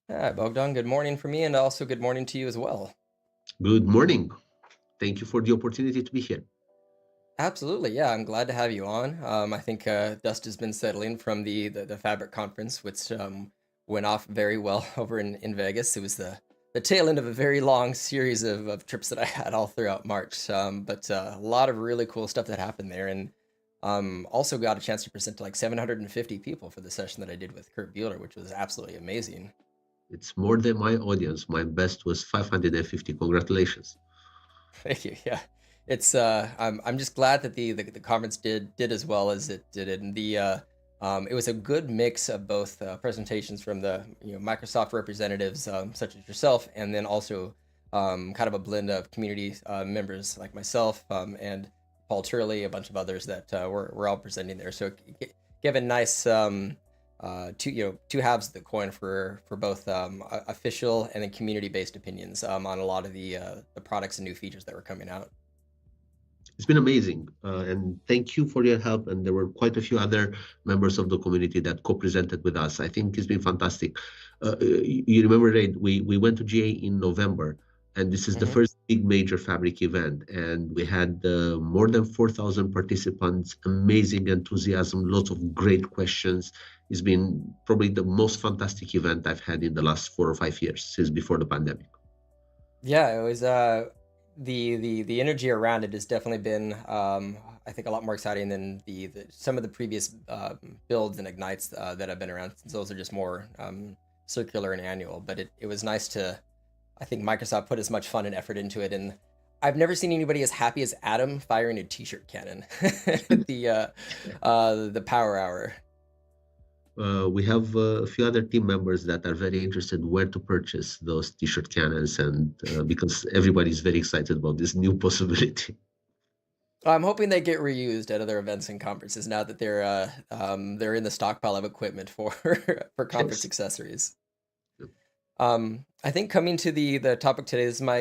Yeah, Bogdan, good morning for me, and also good morning to you as well. Good morning. Thank you for the opportunity to be here. Absolutely, yeah, I'm glad to have you on. I think dust has been settling from the Fabric conference, which went off very well over in Vegas. It was the tail end of a very long series of trips that I had all throughout March, but a lot of really cool stuff that happened there, and also got a chance to present to like 750 people for the session that I did with Kurt Bueller, which was absolutely amazing. It's more than my audience. My best was 550. Congratulations. Thank you. Yeah, it's I'm just glad that the conference did as well as it did, and it was a good mix of both presentations from the Microsoft representatives such as yourself, and then also kind of a blend of community members like myself and Paul Turley, a bunch of others that were all presenting there. So give a nice two halves of the coin for both official and then community based opinions on a lot of the products and new features that were coming out. It's been amazing. And thank you for your help. And there were quite a few other members of the community that co-presented with us. I think it's been fantastic. You remember, right? We went to GA in November, and this is the Hmm. first big major Fabric event, and we had more than 4,000 participants, amazing enthusiasm, lots of great questions. It's been probably the most fantastic event I've had in the last 4 or 5 years since before the pandemic. Yeah, it was the energy around it has definitely been I think a lot more exciting than the some of the previous builds and ignites that have been around, since those are just more circular and annual. But it was nice to, I think Microsoft put as much fun and effort into it, and I've never seen anybody as happy as Adam firing a t-shirt cannon at the Power Hour. We have a few other team members that are very interested where to purchase those t-shirt cannons, and because everybody's very excited about this new possibility. I'm hoping they get reused at other events and conferences now that they're in the stockpile of equipment for for conference Yes. accessories. I think coming to the topic today, this is my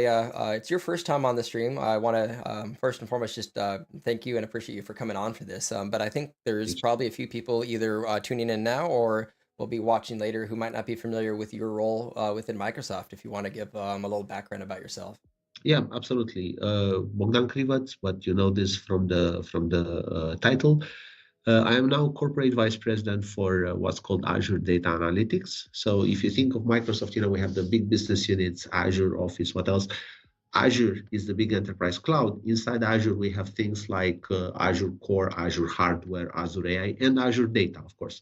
it's your first time on the stream. I want to first and foremost just thank you and appreciate you for coming on for this. But I think there's probably a few people either tuning in now or will be watching later who might not be familiar with your role within Microsoft. If you want to give a little background about yourself. Yeah, absolutely. Bogdan Crivat, but you know this from the title. I am now corporate vice president for what's called Azure Data Analytics. So if you think of Microsoft, we have the big business units, Azure, Office, what else? Azure is the big enterprise cloud. Inside Azure, we have things like Azure Core, Azure Hardware, Azure AI, and Azure Data, of course.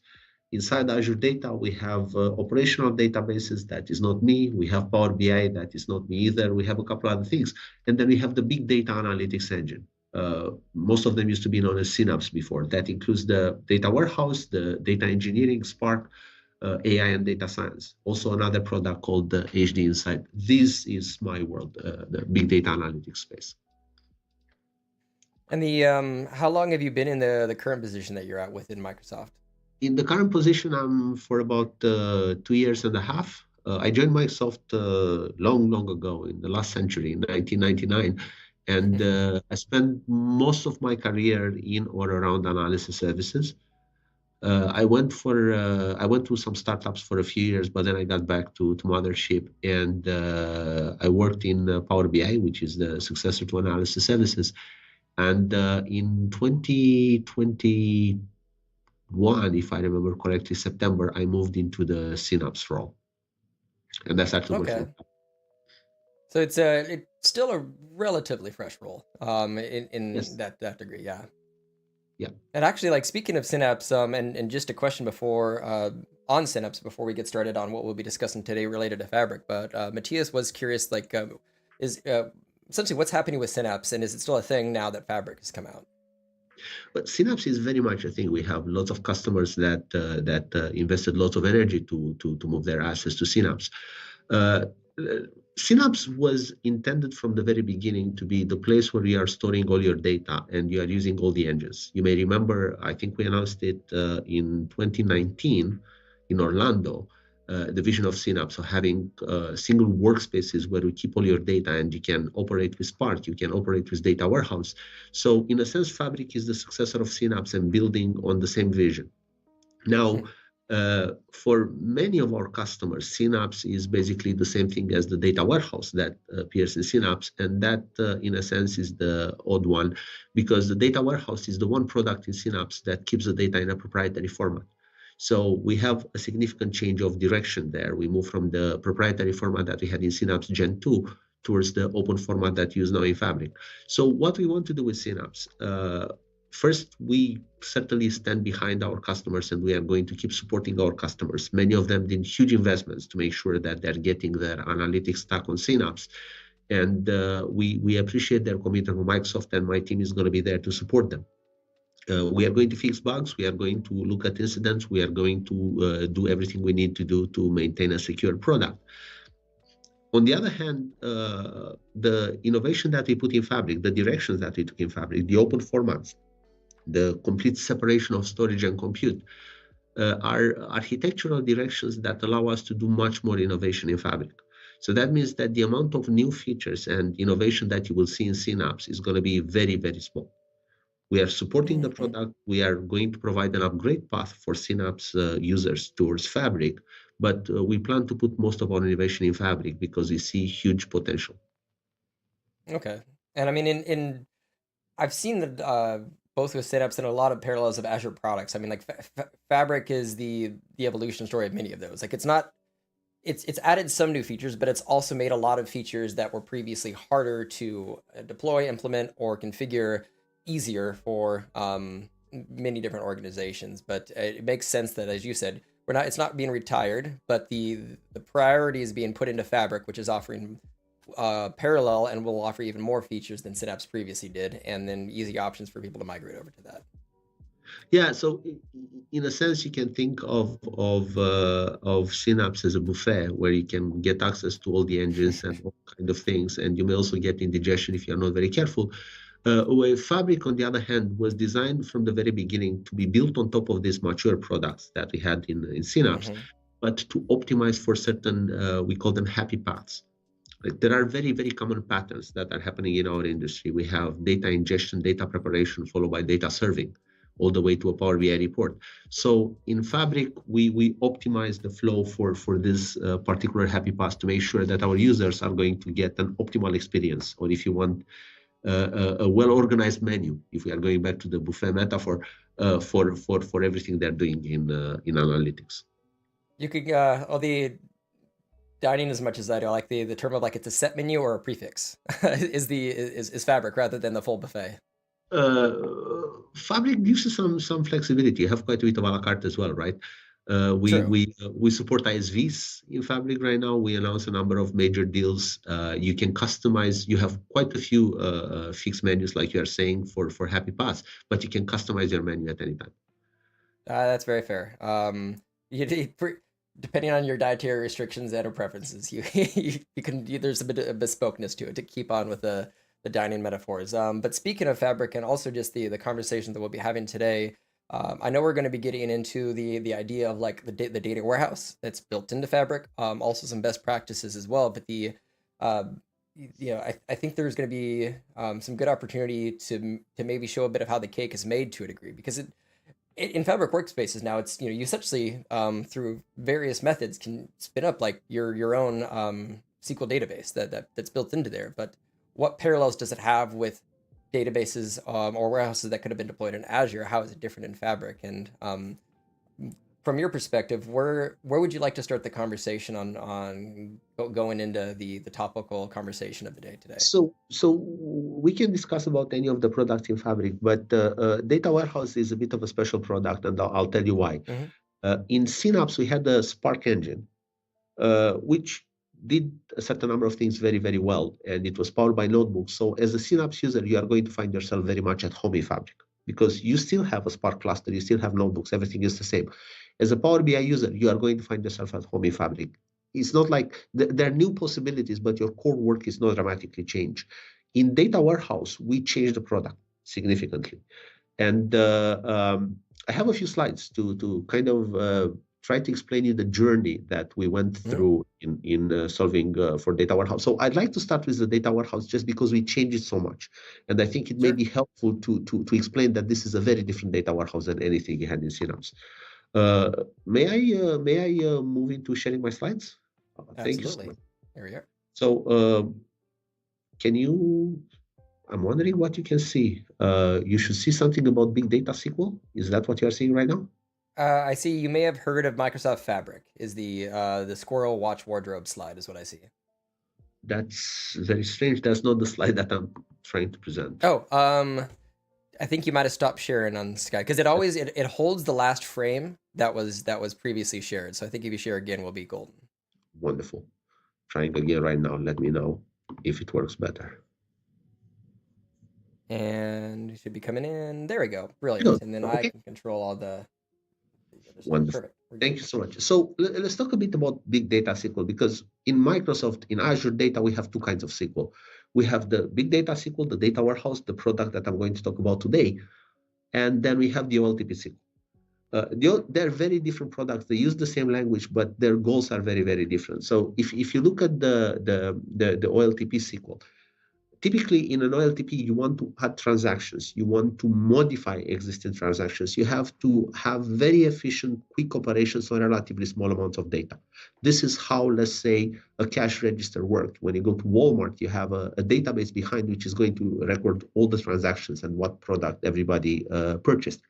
Inside Azure Data, we have operational databases. That is not me. We have Power BI. That is not me either. We have a couple other things. And then we have the big data analytics engine. Most of them used to be known as Synapse before. That includes the data warehouse, the data engineering, Spark, AI, and data science. Also another product called the HD Insight. This is my world, the big data analytics space. And the how long have you been in the current position that you're at within Microsoft? In the current position, I'm for about 2 years and a half. I joined Microsoft long ago in the last century, in 1999. And I spent most of my career in or around analysis services. I went through some startups for a few years, but then I got back to mothership, and I worked in Power BI, which is the successor to analysis services. And in 2021, if I remember correctly, September, I moved into the Synapse role, and I started Okay. working. So it's still a relatively fresh role in Yes. that degree, yeah. Yeah. And actually, like speaking of Synapse, and just a question before on Synapse before we get started on what we'll be discussing today related to Fabric. But Matthias was curious, like, is essentially what's happening with Synapse, and is it still a thing now that Fabric has come out? But Synapse is very much a thing. We have lots of customers that invested lots of energy to move their assets to Synapse. Uh, Synapse was intended from the very beginning to be the place where you are storing all your data and you are using all the engines. You may remember, I think we announced it in 2019 in Orlando, the vision of Synapse, so having single workspaces where you keep all your data and you can operate with Spark, you can operate with data warehouse. So in a sense, Fabric is the successor of Synapse and building on the same vision. Now, for many of our customers, Synapse is basically the same thing as the data warehouse that appears in Synapse. And that, in a sense, is the odd one, because the data warehouse is the one product in Synapse that keeps the data in a proprietary format. So we have a significant change of direction there. We move from the proprietary format that we had in Synapse Gen 2 towards the open format that you use now in Fabric. So what we want to do with Synapse, first, we certainly stand behind our customers, and we are going to keep supporting our customers. Many of them did huge investments to make sure that they're getting their analytics stack on Synapse. And we appreciate their commitment from Microsoft, and my team is going to be there to support them. We are going to fix bugs. We are going to look at incidents. We are going to do everything we need to do to maintain a secure product. On the other hand, the innovation that we put in Fabric, the directions that we took in Fabric, the open formats, the complete separation of storage and compute, are architectural directions that allow us to do much more innovation in Fabric. So that means that the amount of new features and innovation that you will see in Synapse is going to be very, very small. We are supporting the product. We are going to provide an upgrade path for Synapse users towards Fabric, But we plan to put most of our innovation in Fabric because we see huge potential. Okay. And I mean, in I've seen the both with setups and a lot of parallels of Azure products. I mean, like Fabric is the evolution story of many of those. Like it's not it's added some new features, but it's also made a lot of features that were previously harder to deploy, implement, or configure easier for many different organizations. But it makes sense that, as you said, we're not it's not being retired, but the priority is being put into Fabric, which is offering parallel and will offer even more features than Synapse previously did, and then easy options for people to migrate over to that. Yeah, so in a sense, you can think of Synapse as a buffet where you can get access to all the engines and all kind of things, and you may also get indigestion if you're not very careful. Where Fabric, on the other hand, was designed from the very beginning to be built on top of these mature products that we had in Synapse, but to optimize for certain, we call them happy paths. Like there are very, very common patterns that are happening in our industry. We have data ingestion, data preparation, followed by data serving, all the way to a Power BI report. So in Fabric, we optimize the flow for this particular happy path to make sure that our users are going to get an optimal experience, or if you want, a well-organized menu, if we are going back to the buffet metaphor, for everything they're doing in analytics. You could all the dining as much as I do. I like the term of like it's a set menu or a prefix is Fabric rather than the full buffet. Fabric gives you some flexibility. You have quite a bit of a la carte as well, right? We support ISVs in Fabric right now. We announced a number of major deals. You can customize. You have quite a few fixed menus, like you are saying, for happy paths, but you can customize your menu at any time. That's very fair. Depending on your dietary restrictions and or preferences, you can there's a bit of bespokeness to it to keep on with the dining metaphors. But speaking of Fabric and also just the conversation that we'll be having today, I know we're going to be getting into the idea of like the data warehouse that's built into Fabric, also some best practices as well. But I think there's going to be some good opportunity to maybe show a bit of how the cake is made to a degree, because in Fabric workspaces now, it's you essentially through various methods can spin up like your own SQL database that's built into there. But what parallels does it have with databases or warehouses that could have been deployed in Azure? How is it different in Fabric? And from your perspective, where would you like to start the conversation on going into the topical conversation of the day today? So we can discuss about any of the products in Fabric, but data warehouse is a bit of a special product, and I'll tell you why. In Synapse, we had the Spark engine, which did a certain number of things very, very well, and it was powered by notebooks. So as a Synapse user, you are going to find yourself very much at home in Fabric, because you still have a Spark cluster, you still have notebooks, everything is the same. As a Power BI user, you are going to find yourself at home in Fabric. It's not like there are new possibilities, but your core work is not dramatically changed. In data warehouse, we changed the product significantly. And I have a few slides to kind of try to explain you the journey that we went through in solving for data warehouse. So I'd like to start with the data warehouse just because we changed it so much. And I think it may be helpful to explain that this is a very different data warehouse than anything you had in Synapse. May I move into sharing my slides? Thank you so much. There we are. So I'm wondering what you can see. You should see something about big data SQL. Is that what you are seeing right now? I see you may have heard of Microsoft Fabric. Is the squirrel watch wardrobe slide is what I see. That's very strange. That's not the slide that I'm trying to present. Oh, I think you might have stopped sharing on Sky, because it always it holds the last frame that was previously shared. So I think if you share again, we'll be golden. Wonderful. Trying again right now. Let me know if it works better. And it should be coming in. There we go. Brilliant. And then I can control all the wonderful. Perfect. Thank you so much. So let's talk a bit about big data SQL, because in Microsoft, in Azure Data, we have two kinds of SQL. We have the big data SQL, the data warehouse, the product that I'm going to talk about today. And then we have the OLTP SQL. They're very different products. They use the same language, but their goals are very, very different. So if you look at the OLTP SQL, typically in an OLTP, you want to add transactions, you want to modify existing transactions, you have to have very efficient, quick operations on relatively small amounts of data. This is how, let's say, a cash register worked. When you go to Walmart, you have a database behind which is going to record all the transactions and what product everybody purchased.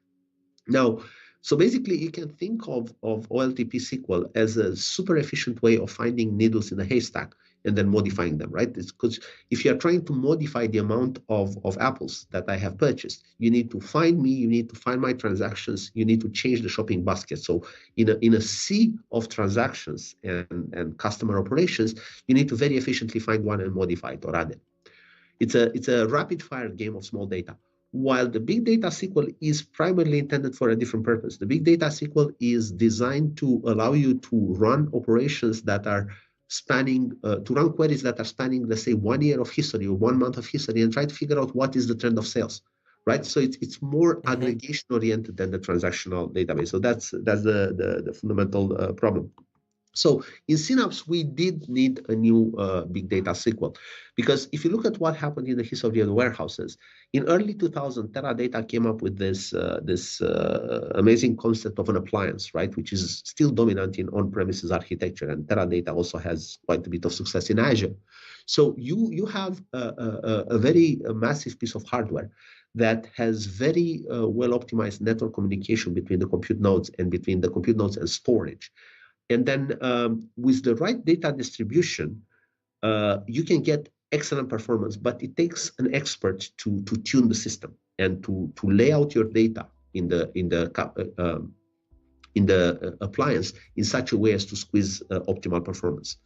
Now, so basically, you can think of OLTP SQL as a super efficient way of finding needles in a haystack and then modifying them, right? It's because if you're trying to modify the amount of apples that I have purchased, you need to find me, you need to find my transactions, you need to change the shopping basket. So in a sea of transactions and customer operations, you need to very efficiently find one and modify it or add it. It's a rapid fire game of small data. While the big data SQL is primarily intended for a different purpose. The big data SQL is designed to allow you to run operations that are spanning, to run queries that are spanning, let's say, 1 year of history or 1 month of history and try to figure out what is the trend of sales, right? So it's more aggregation oriented than the transactional database. So that's the fundamental problem. So in Synapse, we did need a new big data SQL, because if you look at what happened in the history of the warehouses, in early 2000, Teradata came up with this amazing concept of an appliance, right, which is still dominant in on-premises architecture, and Teradata also has quite a bit of success in Azure. So you have a very massive piece of hardware that has very well optimized network communication between the compute nodes and between the compute nodes and storage. And then with the right data distribution, you can get excellent performance, but it takes an expert to tune the system and to lay out your data in the appliance in such a way as to squeeze optimal performance.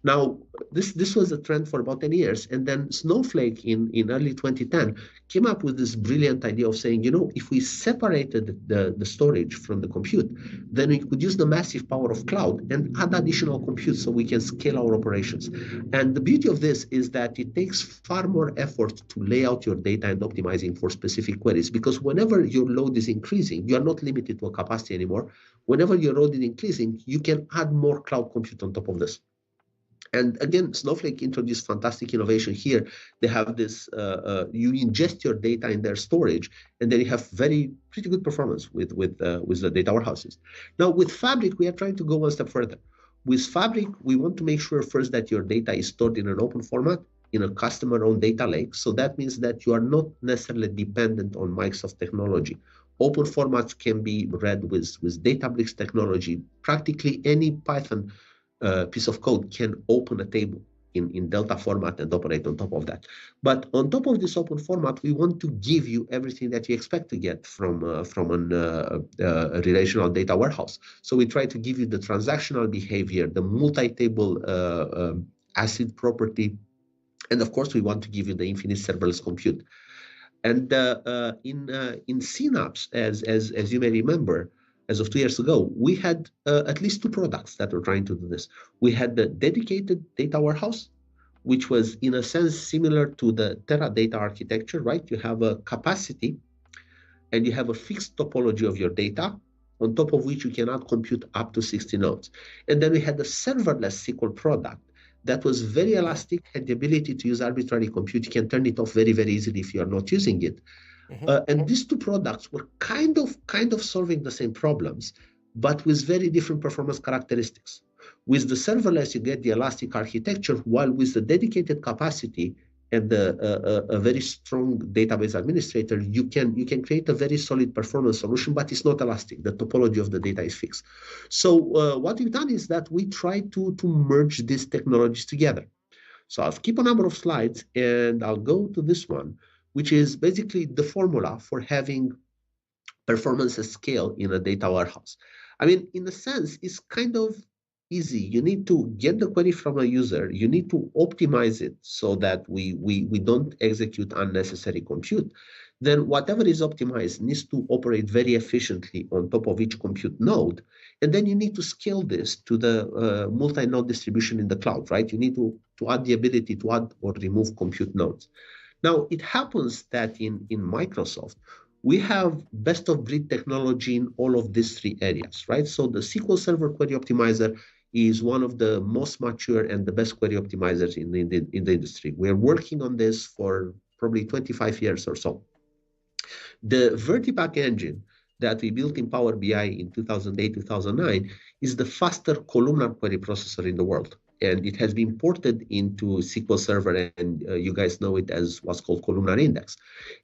Now, this was a trend for about 10 years, and then Snowflake in early 2010 came up with this brilliant idea of saying, if we separated the storage from the compute, then we could use the massive power of cloud and add additional compute so we can scale our operations. And the beauty of this is that it takes far more effort to lay out your data and optimizing for specific queries, because whenever your load is increasing, you are not limited to a capacity anymore. Whenever your load is increasing, you can add more cloud compute on top of this. And again, Snowflake introduced fantastic innovation here. They have this, you ingest your data in their storage, and then you have pretty good performance with the data warehouses. Now, with Fabric, we are trying to go one step further. With Fabric, we want to make sure first that your data is stored in an open format, in a customer-owned data lake. So that means that you are not necessarily dependent on Microsoft technology. Open formats can be read with Databricks technology. Practically any Python piece of code can open a table in Delta format and operate on top of that. But on top of this open format, we want to give you everything that you expect to get from a relational data warehouse. So we try to give you the transactional behavior, the multi-table ACID property, and of course, we want to give you the infinite serverless compute. And in Synapse, as you may remember, as of 2 years ago, we had at least 2 products that were trying to do this. We had the dedicated data warehouse, which was in a sense similar to the Teradata architecture, right? You have a capacity and you have a fixed topology of your data, on top of which you cannot compute up to 60 nodes. And then we had the serverless SQL product that was very elastic, had the ability to use arbitrary compute. You can turn it off very, very easily if you are not using it. And these 2 products were kind of solving the same problems, but with very different performance characteristics. With the serverless, you get the elastic architecture, while with the dedicated capacity and a very strong database administrator, you can create a very solid performance solution, but it's not elastic. The topology of the data is fixed. So what we've done is that we try to merge these technologies together. So I'll skip a number of slides and I'll go to this one, which is basically the formula for having performance at scale in a data warehouse. I mean, in a sense, it's kind of easy. You need to get the query from a user. You need to optimize it so that we don't execute unnecessary compute. Then whatever is optimized needs to operate very efficiently on top of each compute node. And then you need to scale this to the multi-node distribution in the cloud, right? You need to add the ability to add or remove compute nodes. Now, it happens that in Microsoft, we have best of breed technology in all of these 3 areas, right? So the SQL Server Query Optimizer is one of the most mature and the best query optimizers in the industry. We're working on this for probably 25 years or so. The Vertipack engine that we built in Power BI in 2008, 2009 is the faster columnar query processor in the world. And it has been ported into SQL Server, and you guys know it as what's called columnar index.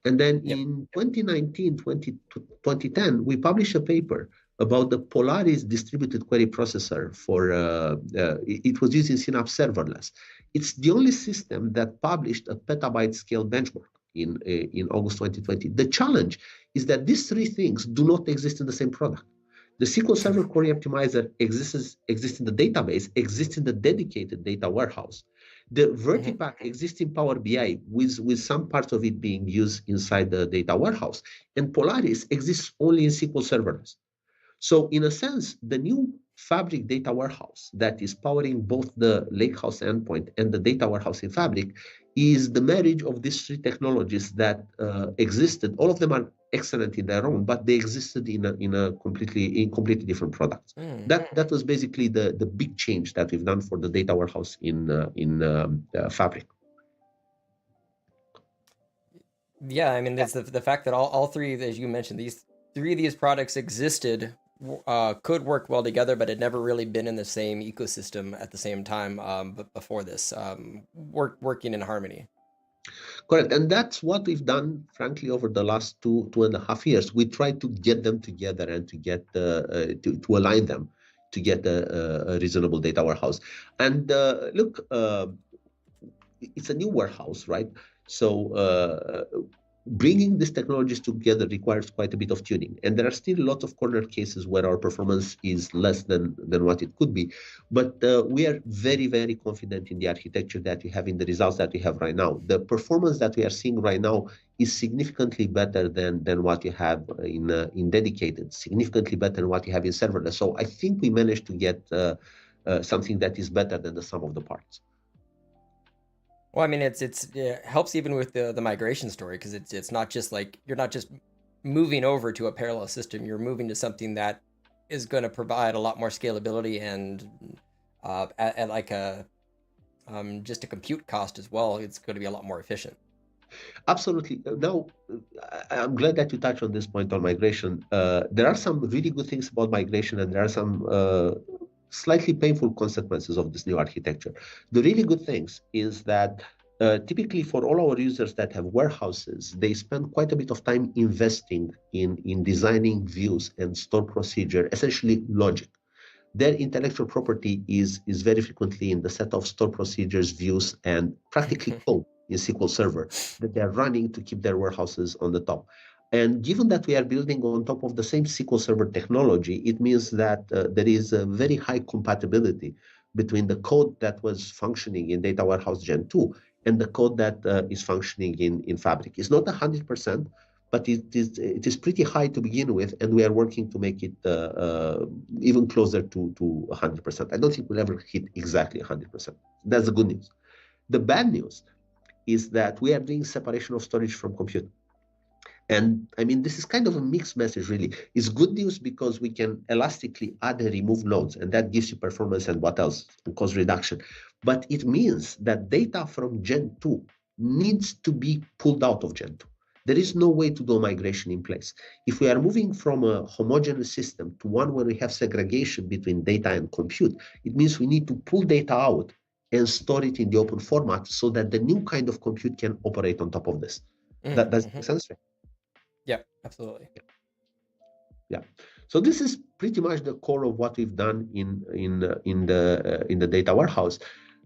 And then in 2019, 2010, we published a paper about the Polaris distributed query processor for, it was using Synapse serverless. It's the only system that published a petabyte scale benchmark in August 2020. The challenge is that these three things do not exist in the same product. The SQL Server Query Optimizer exists in the database, exists in the dedicated data warehouse. The Vertipack exists in Power BI with some parts of it being used inside the data warehouse. And Polaris exists only in SQL Serverless. So in a sense, the new Fabric data warehouse that is powering both the Lakehouse endpoint and the data warehouse in Fabric is the marriage of these three technologies that existed. All of them are excellent in their own, but they existed in completely different products. That was basically the big change that we've done for the data warehouse in Fabric. Yeah, I mean, it's the fact that all three, as you mentioned, these products existed, could work well together, but had never really been in the same ecosystem at the same time. But before this, working in harmony. Correct, and that's what we've done, frankly, over the last two and a half years. We tried to get them together and to get to align them to get a reasonable data warehouse. And look, it's a new warehouse, right? So bringing these technologies together requires quite a bit of tuning, and there are still lots of corner cases where our performance is less than what it could be. But we are very, very confident in the architecture that we have, in the results that we have right now. The performance that we are seeing right now is significantly better than what you have in dedicated, significantly better than what you have in serverless. So I think we managed to get something that is better than the sum of the parts. Well, I mean, it helps even with the migration story, because it's not just like you're not just moving over to a parallel system. You're moving to something that is going to provide a lot more scalability and at like just a compute cost as well. It's going to be a lot more efficient. Absolutely. Now, I'm glad that you touched on this point on migration. There are some really good things about migration, and there are some slightly painful consequences of this new architecture. The really good things is that typically for all our users that have warehouses, they spend quite a bit of time investing in designing views and store procedure, essentially logic. Their intellectual property is very frequently in the set of store procedures, views, and practically code in SQL Server that they're running to keep their warehouses on the top. And given that we are building on top of the same SQL Server technology, it means that there is a very high compatibility between the code that was functioning in Data Warehouse Gen 2 and the code that is functioning in Fabric. It's not 100%, but it is pretty high to begin with, and we are working to make it even closer to 100%. I don't think we'll ever hit exactly 100%. That's the good news. The bad news is that we are doing separation of storage from compute. And I mean, this is kind of a mixed message, really. It's good news because we can elastically add and remove nodes, and that gives you performance and what else, and cost reduction. But it means that data from Gen 2 needs to be pulled out of Gen 2. There is no way to do a migration in place. If we are moving from a homogeneous system to one where we have segregation between data and compute, it means we need to pull data out and store it in the open format so that the new kind of compute can operate on top of this. That does make sense? Yeah, absolutely. Yeah. So this is pretty much the core of what we've done in the data warehouse.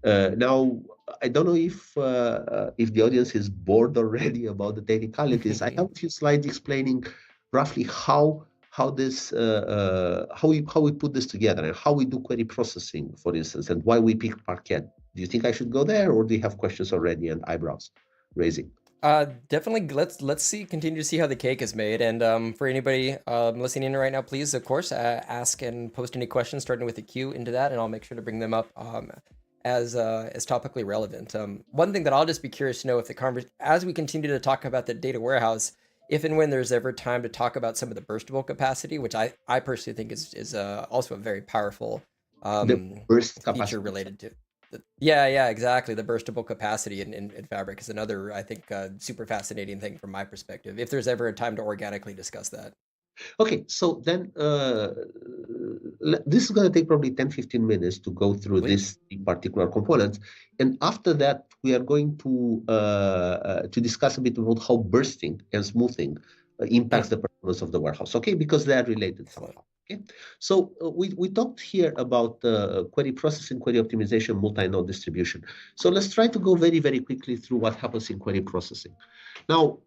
Now, I don't know if the audience is bored already about the technicalities. I have a few slides explaining roughly how we put this together and how we do query processing, for instance, and why we pick Parquet. Do you think I should go there, or do you have questions already and eyebrows raising? Definitely. Let's see. Continue to see how the cake is made. And for anybody listening in right now, please, of course, ask and post any questions, starting with a Q into that, and I'll make sure to bring them up as topically relevant. One thing that I'll just be curious to know, if as we continue to talk about the data warehouse, if and when there's ever time to talk about some of the burstable capacity, which I personally think is also a very powerful The burst feature capacity. related to. Yeah, exactly. The burstable capacity in Fabric is another, I think, super fascinating thing from my perspective. If there's ever a time to organically discuss that. Okay, so then this is going to take probably 10-15 minutes to go through Please. this particular components. And after that, we are going to discuss a bit about how bursting and smoothing impacts the performance of the warehouse, okay? Because they are related Excellent. somehow, okay? So we talked here about query processing, query optimization, multi-node distribution. So let's try to go very, very quickly through what happens in query processing. Now,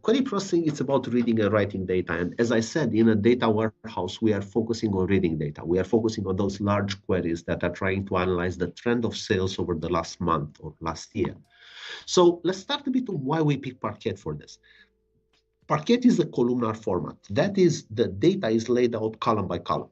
query processing is about reading and writing data. And as I said, in a data warehouse, we are focusing on reading data. We are focusing on those large queries that are trying to analyze the trend of sales over the last month or last year. So let's start a bit on why we pick Parquet for this. Parquet is a columnar format. That is, the data is laid out column by column.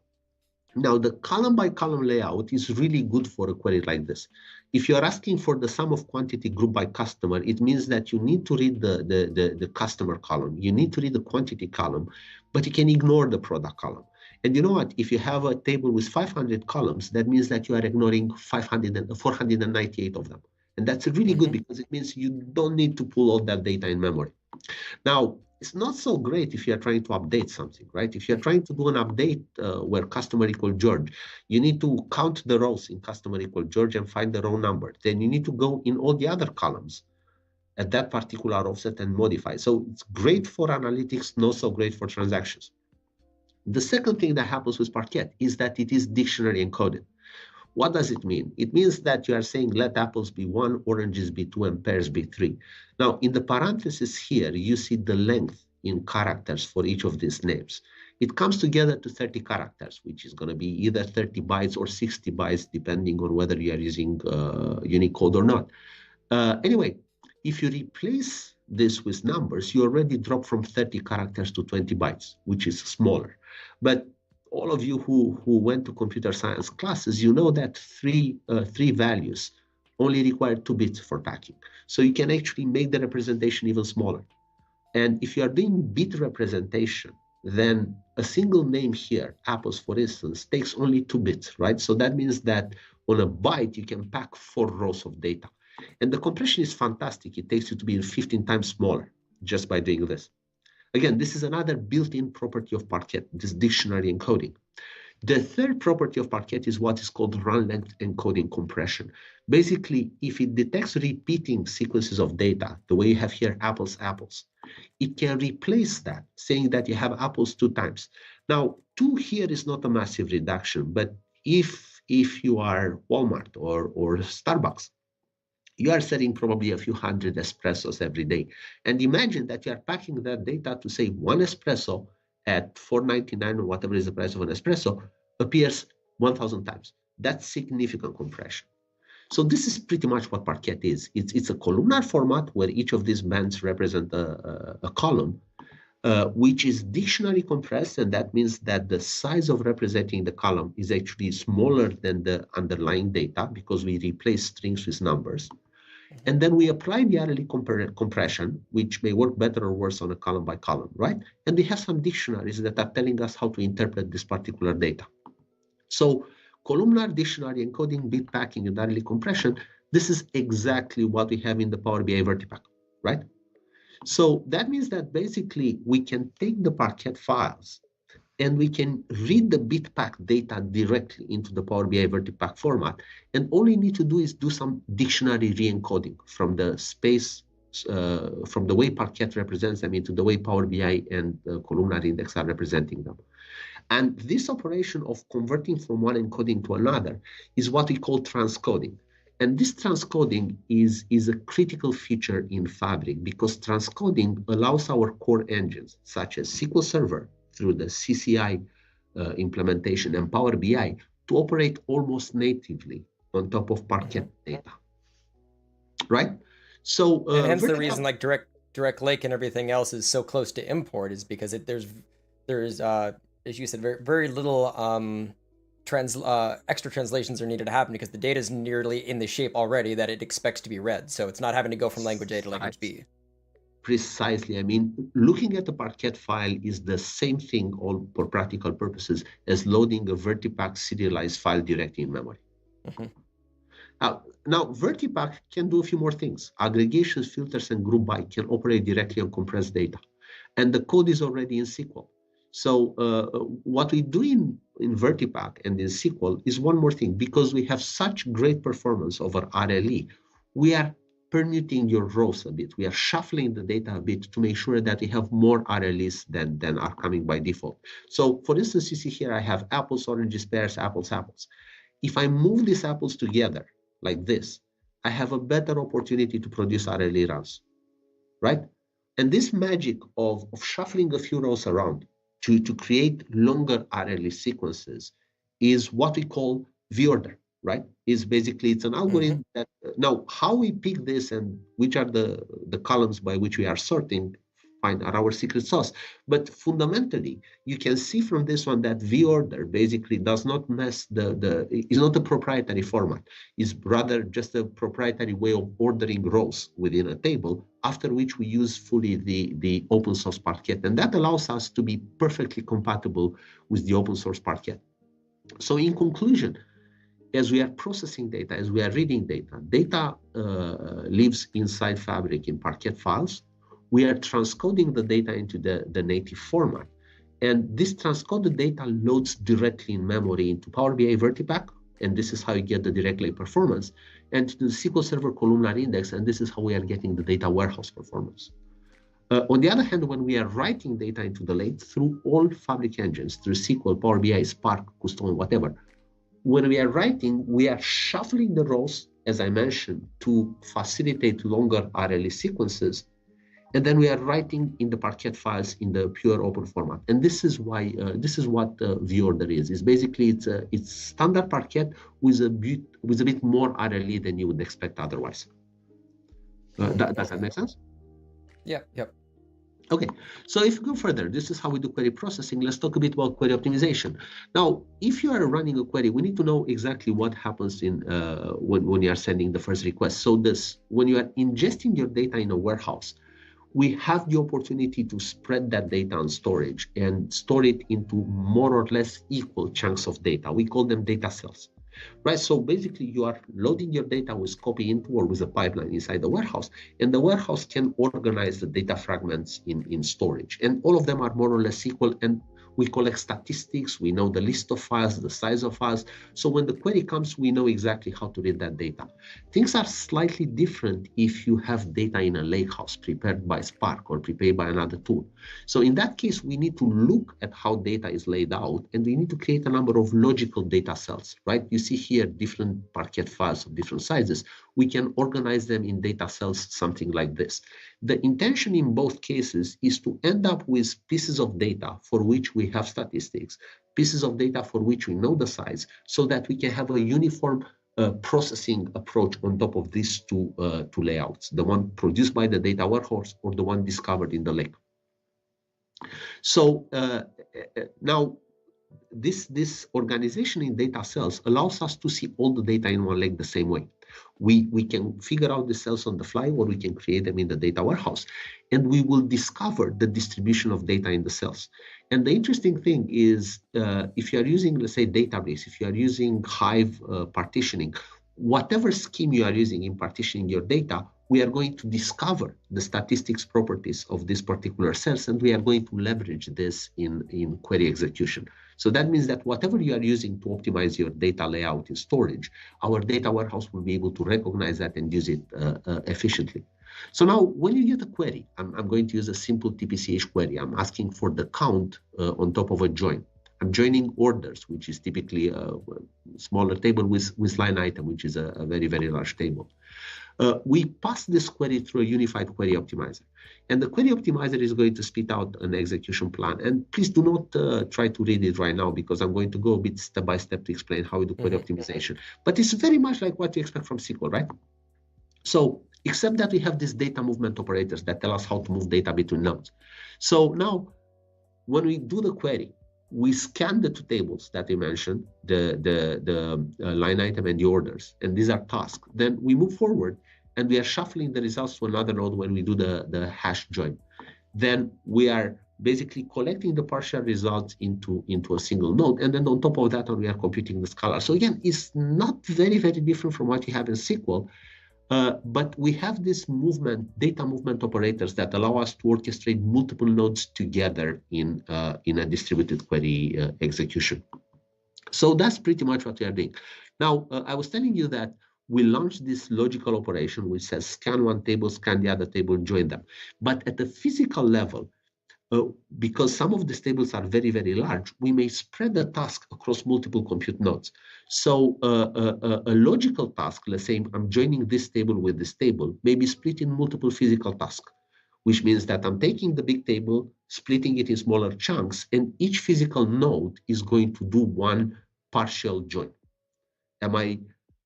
Now, the column by column layout is really good for a query like this. If you're asking for the sum of quantity group by customer, it means that you need to read the customer column. You need to read the quantity column, but you can ignore the product column. And you know what? If you have a table with 500 columns, that means that you are ignoring 498 of them. And that's really good because it means you don't need to pull all that data in memory. Now, it's not so great if you're trying to update something, right? If you're trying to do an update where customer equal George, you need to count the rows in customer equal George and find the row number. Then you need to go in all the other columns at that particular offset and modify. So it's great for analytics, not so great for transactions. The second thing that happens with Parquet is that it is dictionary encoded. What does it mean? It means that you are saying let apples be 1, oranges be 2, and pears be 3. Now, in the parentheses here, you see the length in characters for each of these names. It comes together to 30 characters, which is going to be either 30 bytes or 60 bytes, depending on whether you are using Unicode or not. Anyway, if you replace this with numbers, you already drop from 30 characters to 20 bytes, which is smaller. But all of you who went to computer science classes, you know that three values only require 2 bits for packing. So you can actually make the representation even smaller. And if you are doing bit representation, then a single name here, apples, for instance, takes only 2 bits, right? So that means that on a byte, you can pack 4 rows of data. And the compression is fantastic. It takes you to be 15 times smaller just by doing this. Again, this is another built-in property of Parquet, this dictionary encoding. The third property of Parquet is what is called run length encoding compression. Basically, if it detects repeating sequences of data, the way you have here apples, apples, it can replace that, saying that you have apples 2 times. Now, 2 here is not a massive reduction, but if you are Walmart or Starbucks, you are selling probably a few hundred espressos every day. And imagine that you are packing that data to say 1 espresso at $4.99 or whatever is the price of an espresso appears 1,000 times. That's significant compression. So this is pretty much what Parquet is. It's a columnar format where each of these bands represent a column, which is dictionary compressed, and that means that the size of representing the column is actually smaller than the underlying data because we replace strings with numbers. And then we apply the RLE compression, which may work better or worse on a column by column, right? And we have some dictionaries that are telling us how to interpret this particular data. So columnar dictionary encoding, bit packing, and RLE compression, this is exactly what we have in the Power BI Vertipack, right? So that means that basically we can take the Parquet files and we can read the bitpack data directly into the Power BI Vertipack format. And all you need to do is do some dictionary re-encoding from the space, from the way Parquet represents them into the way Power BI and columnar index are representing them. And this operation of converting from one encoding to another is what we call transcoding. And this transcoding is a critical feature in Fabric because transcoding allows our core engines, such as SQL Server, through the CCI implementation and Power BI, to operate almost natively on top of Parquet data, right? So and hence the reason like direct lake and everything else is so close to import is because there's as you said, very little extra translations are needed to happen because the data is nearly in the shape already that it expects to be read. So it's not having to go from language A to language B. Precisely. I mean, looking at a Parquet file is the same thing, all for practical purposes, as loading a Vertipack serialized file directly in memory. Mhm. Now, Vertipack can do a few more things. Aggregations, filters, and group by can operate directly on compressed data. And the code is already in SQL. So what we do in Vertipack and in SQL is one more thing. Because we have such great performance over RLE, we are permuting your rows a bit. We are shuffling the data a bit to make sure that we have more RLEs than are coming by default. So for instance, you see here, I have apples, oranges, pears, apples, apples. If I move these apples together like this, I have a better opportunity to produce RLE runs, right? And this magic of shuffling a few rows around to create longer RLE sequences is what we call V-order, right? It's an algorithm that, now how we pick this and which are the columns by which we are sorting, fine, are our secret sauce. But fundamentally, you can see from this one that V-order basically does not mess is not a proprietary format. It's rather just a proprietary way of ordering rows within a table, after which we use fully the open source Parquet. And that allows us to be perfectly compatible with the open source Parquet. So in conclusion, as we are processing data, as we are reading data, data lives inside Fabric in Parquet files. We are transcoding the data into the native format. And this transcoded data loads directly in memory into Power BI Vertipack, and this is how you get the direct lake performance, and to the SQL Server columnar index, and this is how we are getting the data warehouse performance. On the other hand, when we are writing data into the lake through all Fabric engines, through SQL, Power BI, Spark, Custom, whatever, when we are writing, we are shuffling the rows, as I mentioned, to facilitate longer RLE sequences. And then we are writing in the Parquet files in the pure open format. And this is why this is what V-order is. It's basically it's standard Parquet with a bit more RLE than you would expect otherwise. Does that make sense? Yeah. Yep. Okay, so if we go further, this is how we do query processing. Let's talk a bit about query optimization. Now, if you are running a query, we need to know exactly what happens in when you are sending the first request. So when you are ingesting your data in a warehouse, we have the opportunity to spread that data on storage and store it into more or less equal chunks of data. We call them data cells. Right, so basically you are loading your data with copy into or with a pipeline inside the warehouse, and the warehouse can organize the data fragments in storage. And all of them are more or less equal, and we collect statistics, we know the list of files, the size of files. So when the query comes, we know exactly how to read that data. Things are slightly different if you have data in a lakehouse prepared by Spark or prepared by another tool. So in that case, we need to look at how data is laid out, and we need to create a number of logical data cells, right? You see here different Parquet files of different sizes. We can organize them in data cells, something like this. The intention in both cases is to end up with pieces of data for which we have statistics, pieces of data for which we know the size, so that we can have a uniform processing approach on top of these two layouts, the one produced by the data warehouse or the one discovered in the lake. So now this organization in data cells allows us to see all the data in one lake the same way. We can figure out the cells on the fly, or we can create them in the data warehouse, and we will discover the distribution of data in the cells. And the interesting thing is, if you are using, let's say, Databricks, if you are using Hive partitioning, whatever scheme you are using in partitioning your data, we are going to discover the statistics properties of these particular cells, and we are going to leverage this in query execution. So that means that whatever you are using to optimize your data layout in storage, our data warehouse will be able to recognize that and use it efficiently. So now when you get a query, I'm going to use a simple TPCH query. I'm asking for the count on top of a join. I'm joining orders, which is typically a smaller table with line item, which is a very, very large table. We pass this query through a unified query optimizer. And the query optimizer is going to spit out an execution plan. And please do not try to read it right now, because I'm going to go a bit step by step to explain how we do query optimization. But it's very much like what you expect from SQL, right? So, except that we have these data movement operators that tell us how to move data between nodes. So now, when we do the query, we scan the two tables that I mentioned, the line item and the orders, and these are tasks. Then we move forward and we are shuffling the results to another node when we do the hash join. Then we are basically collecting the partial results into a single node, and then on top of that, we are computing the scalar. So again, it's not very, very different from what you have in SQL, but we have this data movement operators that allow us to orchestrate multiple nodes together in a distributed query execution. So that's pretty much what we are doing. Now, I was telling you that we launched this logical operation which says scan one table, scan the other table, and join them. But at the physical level, because some of these tables are very, very large, we may spread the task across multiple compute nodes. So a logical task, let's say I'm joining this table with this table, may be split in multiple physical tasks, which means that I'm taking the big table, splitting it in smaller chunks, and each physical node is going to do one partial join. Am I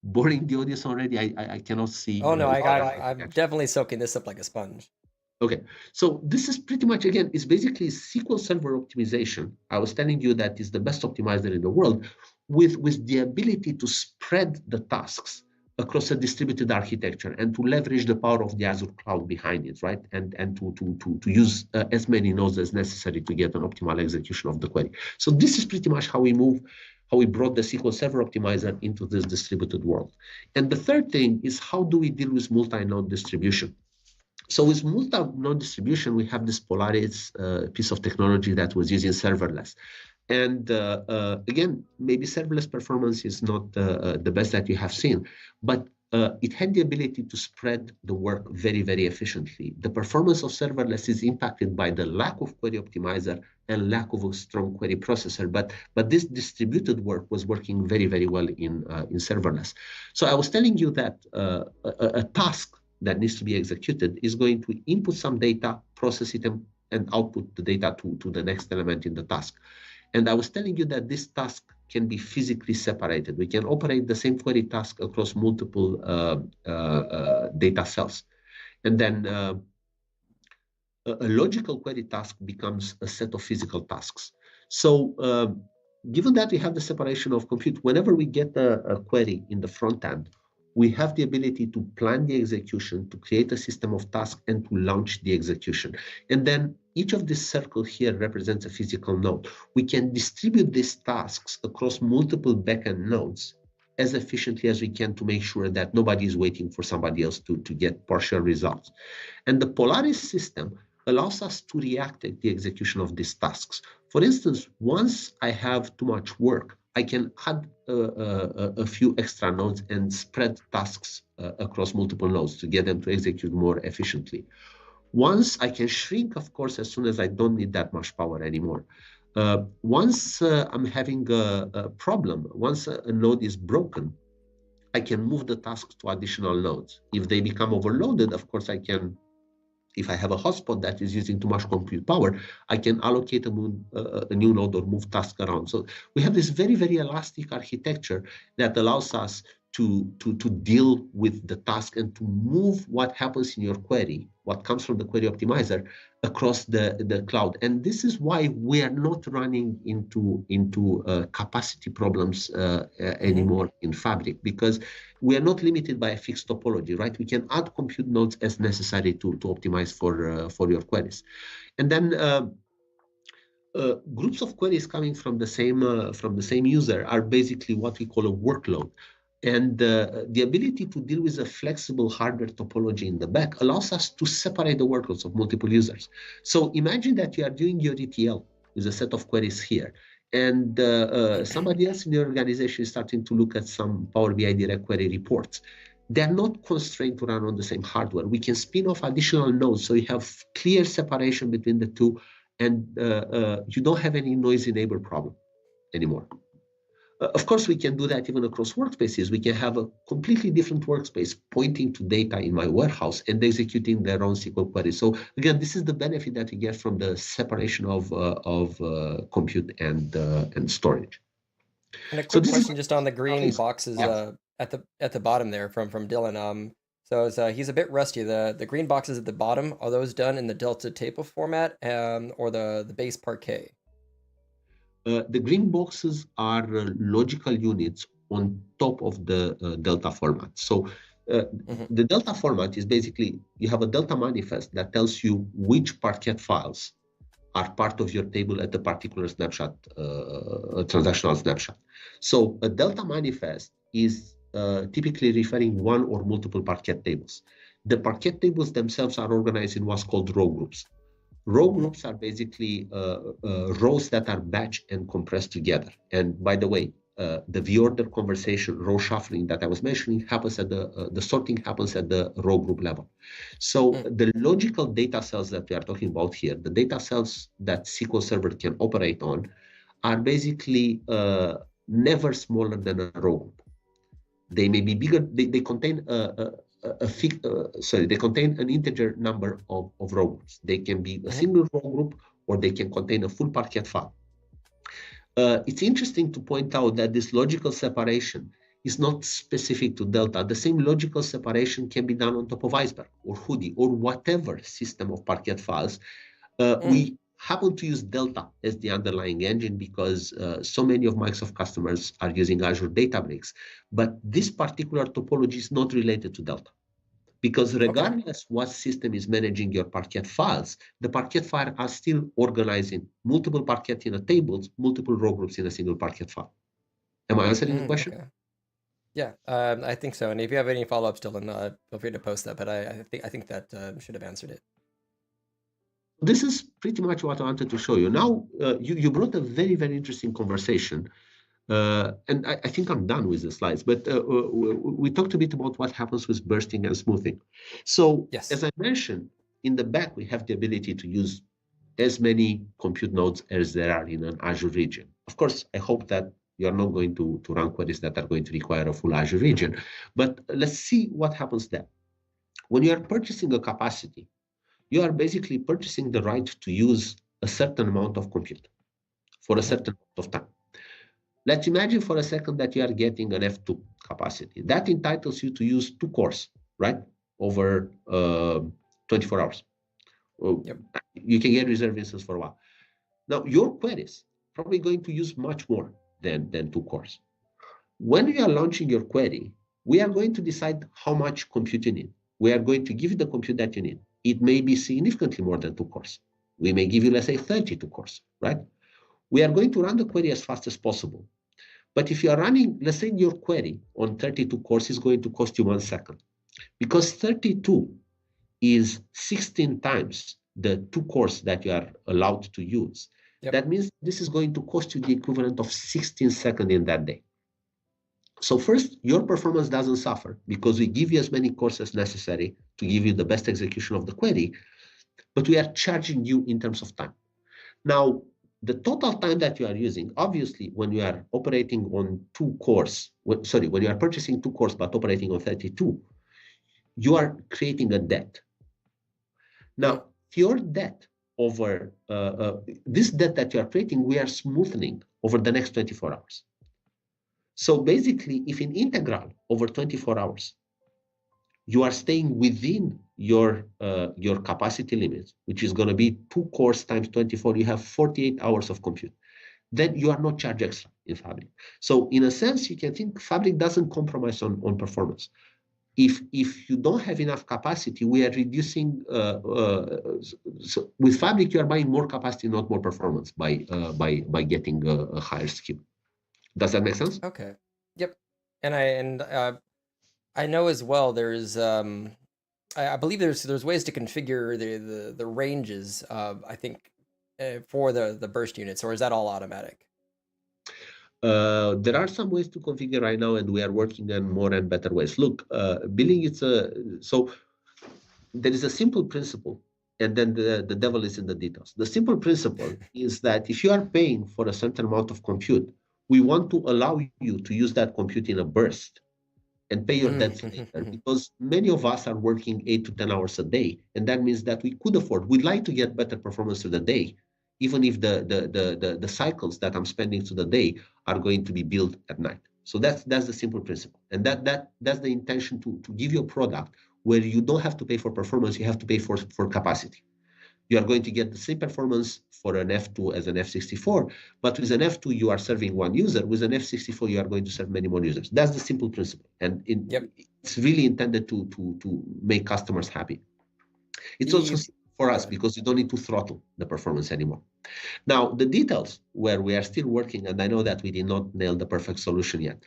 boring the audience already? I cannot see. Oh no, I'm definitely soaking this up like a sponge. Okay, so this is pretty much, again, it's basically SQL Server optimization. I was telling you that is the best optimizer in the world with the ability to spread the tasks across a distributed architecture and to leverage the power of the Azure cloud behind it, right? And to use as many nodes as necessary to get an optimal execution of the query. So this is pretty much how we brought the SQL Server optimizer into this distributed world. And the third thing is, how do we deal with multi-node distribution? So with multi-node distribution, we have this Polaris piece of technology that was using serverless. And again, maybe serverless performance is not the best that you have seen, but it had the ability to spread the work very, very efficiently. The performance of serverless is impacted by the lack of query optimizer and lack of a strong query processor, but this distributed work was working very, very well in serverless. So I was telling you that a task that needs to be executed is going to input some data, process it, and output the data to the next element in the task. And I was telling you that this task can be physically separated. We can operate the same query task across multiple data cells. And then a logical query task becomes a set of physical tasks. So given that we have the separation of compute, whenever we get a query in the front end, we have the ability to plan the execution, to create a system of tasks, and to launch the execution. And then each of these circles here represents a physical node. We can distribute these tasks across multiple backend nodes as efficiently as we can to make sure that nobody is waiting for somebody else to get partial results. And the Polaris system allows us to react at the execution of these tasks. For instance, once I have too much work, I can add a few extra nodes and spread tasks across multiple nodes to get them to execute more efficiently. Once I can shrink, of course, as soon as I don't need that much power anymore. Once I'm having a problem, once a node is broken, I can move the tasks to additional nodes. If they become overloaded, of course, I can, if I have a hotspot that is using too much compute power, I can allocate a new node or move tasks around. So we have this very, very elastic architecture that allows us to deal with the task and to move what happens in your query, what comes from the query optimizer, across the cloud. And this is why we are not running into capacity problems anymore in Fabric, because we are not limited by a fixed topology, right? We can add compute nodes as necessary to optimize for your queries. And then groups of queries coming from the same user are basically what we call a workload. And the ability to deal with a flexible hardware topology in the back allows us to separate the workloads of multiple users. So imagine that you are doing your ETL with a set of queries here, and somebody else in the organization is starting to look at some Power BI direct query reports. They're not constrained to run on the same hardware. We can spin off additional nodes, so you have clear separation between the two, and you don't have any noisy neighbor problem anymore. Of course, we can do that even across workspaces. We can have a completely different workspace pointing to data in my warehouse and executing their own SQL queries. So again, this is the benefit that you get from the separation of compute and storage. And a quick question just on the green boxes at the bottom there from Dylan. So he's a bit rusty. The green boxes at the bottom, are those done in the Delta table format or the base Parquet? The green boxes are logical units on top of the Delta format. So The Delta format is basically, you have a Delta manifest that tells you which Parquet files are part of your table at a particular snapshot, transactional snapshot. So a Delta manifest is typically referring one or multiple Parquet tables. The Parquet tables themselves are organized in what's called row groups. Row groups are basically rows that are batched and compressed together. And by the way, the V-order conversation, row shuffling that I was mentioning happens at the sorting happens at the row group level. So the logical data cells that we are talking about here, the data cells that SQL Server can operate on, are basically never smaller than a row group. They may be bigger. They contain they contain an integer number of row groups. They can be a single row group, or they can contain a full Parquet file. It's interesting to point out that this logical separation is not specific to Delta. The same logical separation can be done on top of Iceberg or Hoodie or whatever system of Parquet files. We happen to use Delta as the underlying engine because so many of Microsoft customers are using Azure Databricks. But this particular topology is not related to Delta. Because regardless what system is managing your Parquet files, the Parquet files are still organized in multiple Parquet in a table, multiple row groups in a single Parquet file. Am I answering the question? Okay. Yeah, I think so. And if you have any follow-ups, Dylan, feel free to post that. But I think that should have answered it. This is pretty much what I wanted to show you. Now, you brought a very, very interesting conversation. And I think I'm done with the slides, but we talked a bit about what happens with bursting and smoothing. So as I mentioned, in the back, we have the ability to use as many compute nodes as there are in an Azure region. Of course, I hope that you're not going to run queries that are going to require a full Azure region, but let's see what happens there. When you are purchasing a capacity, you are basically purchasing the right to use a certain amount of compute for a certain amount of time. Let's imagine for a second that you are getting an F2 capacity. That entitles you to use 2 cores, right, over 24 hours. You can get reserve instance for a while. Now, your queries probably going to use much more than 2 cores. When you are launching your query, we are going to decide how much compute you need. We are going to give you the compute that you need. It may be significantly more than 2 cores. We may give you, let's say, 32 cores, right? We are going to run the query as fast as possible. But if you are running, let's say your query on 32 cores is going to cost you 1 second, because 32 is 16 times the 2 cores that you are allowed to use. That means this is going to cost you the equivalent of 16 seconds in that day. So first, your performance doesn't suffer because we give you as many cores as necessary to give you the best execution of the query, but we are charging you in terms of time. Now, the total time that you are using, obviously, when you are operating on 2 cores, when you are purchasing 2 cores but operating on 32, you are creating a debt. Now, your debt over this debt that you are creating, we are smoothing over the next 24 hours. So basically, if in integral over 24 hours, you are staying within your capacity limit, which is going to be 2 cores times 24, you have 48 hours of compute. Then you are not charged extra in Fabric. So in a sense, you can think Fabric doesn't compromise on performance. If you don't have enough capacity, we are reducing. So with Fabric, you are buying more capacity, not more performance by getting a higher skill. Does that make sense? Okay. Yep. And I know as well. There's I believe there's ways to configure the ranges. I think for the burst units, or is that all automatic? There are some ways to configure right now, and we are working on more and better ways. Look, billing so there is a simple principle, and then the devil is in the details. The simple principle is that if you are paying for a certain amount of compute, we want to allow you to use that compute in a burst and pay your debts later, because many of us are working 8 to 10 hours a day, and that means that we could afford. We'd like to get better performance through the day, even if the cycles that I'm spending through the day are going to be billed at night. So that's the simple principle, and that's the intention to give you a product where you don't have to pay for performance, you have to pay for capacity. You are going to get the same performance for an F2 as an F64, but with an F2, you are serving one user. With an F64, you are going to serve many more users. That's the simple principle. And Yep. it's really intended to make customers happy. It's also for us because you don't need to throttle the performance anymore. Now, the details where we are still working, and I know that we did not nail the perfect solution yet.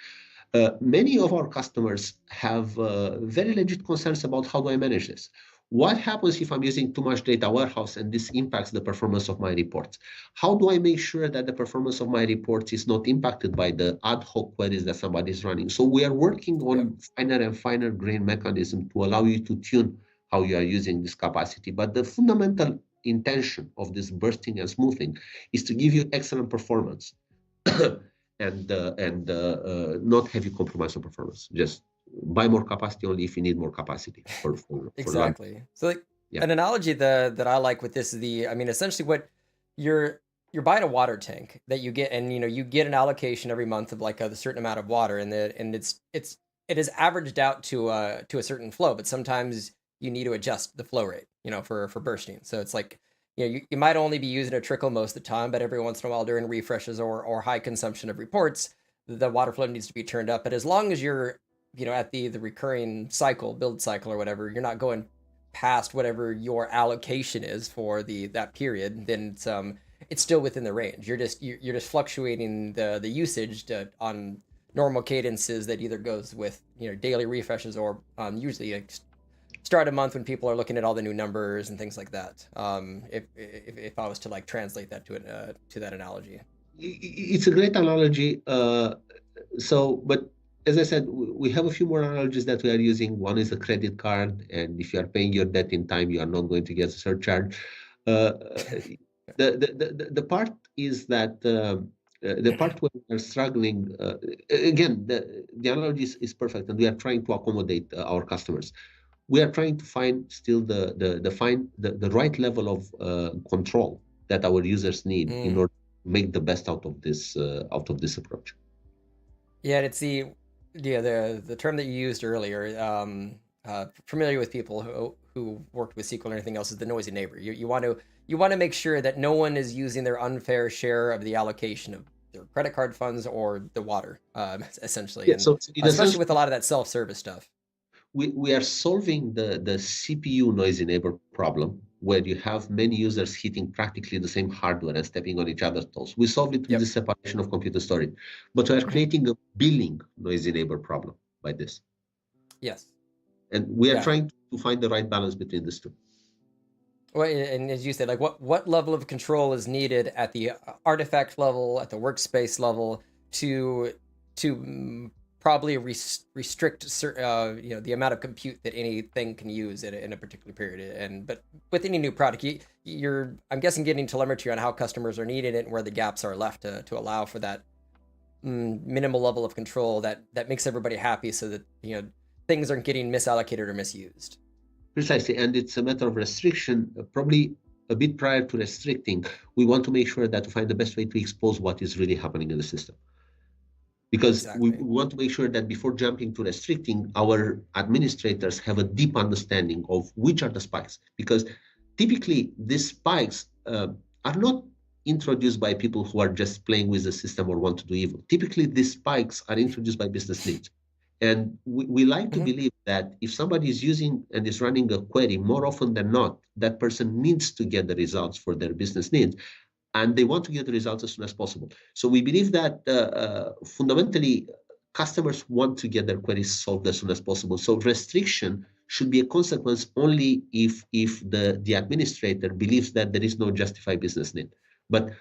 Many of our customers have very legit concerns about how do I manage this? What happens if I'm using too much data warehouse and this impacts the performance of my reports? How do I make sure that the performance of my reports is not impacted by the ad hoc queries that somebody is running? So we are working on finer and finer grain mechanism to allow you to tune how you are using this capacity. But the fundamental intention of this bursting and smoothing is to give you excellent performance and not have you compromise on performance. Just buy more capacity only if you need more capacity for exactly. So like an analogy that I like with this is essentially what you're buying a water tank that you get, and you get an allocation every month of like a certain amount of water, and it is averaged out to a certain flow, but sometimes you need to adjust the flow rate, for bursting. So it's like, you might only be using a trickle most of the time, but every once in a while during refreshes or high consumption of reports, the water flow needs to be turned up. But as long as you're, at the recurring build cycle or whatever, you're not going past whatever your allocation is for that period, then it's still within the range. You're just fluctuating the usage on normal cadences that either goes with, daily refreshes or usually start a month when people are looking at all the new numbers and things like that. If I was to like translate that to that analogy, it's a great analogy. But as I said, we have a few more analogies that we are using. One is a credit card, and if you are paying your debt in time, you are not going to get a surcharge. The part is that the part where we are struggling. Again, the analogy is perfect, and we are trying to accommodate our customers. We are trying to find still the right level of control that our users need in order to make the best out of this approach. Yeah, it's the term that you used earlier. Familiar with people who worked with SQL or anything else is the noisy neighbor. You want to make sure that no one is using their unfair share of the allocation of their credit card funds or the water, essentially. Yeah, and so especially with a lot of that self-service stuff. We are solving the CPU noisy neighbor problem, where you have many users hitting practically the same hardware and stepping on each other's toes. We solved it with the separation of computer storage, but we are creating a billing noisy neighbor problem by this. Yes. And we are trying to find the right balance between these two. Well, and as you said, like what level of control is needed at the artifact level, at the workspace level, to probably restrict the amount of compute that anything can use in a particular period. But with any new product, you're I'm guessing getting telemetry on how customers are needing it and where the gaps are left to allow for that minimal level of control that makes everybody happy, so that things aren't getting misallocated or misused. Precisely, and it's a matter of restriction, probably a bit prior to restricting. We want to make sure that to find the best way to expose what is really happening in the system. Because we want to make sure that before jumping to restricting, our administrators have a deep understanding of which are the spikes. Because typically these spikes are not introduced by people who are just playing with the system or want to do evil. Typically these spikes are introduced by business needs. And we like to believe that if somebody is using and is running a query, more often than not, that person needs to get the results for their business needs. And they want to get the results as soon as possible. So we believe that fundamentally, customers want to get their queries solved as soon as possible. So restriction should be a consequence only if the administrator believes that there is no justified business need. But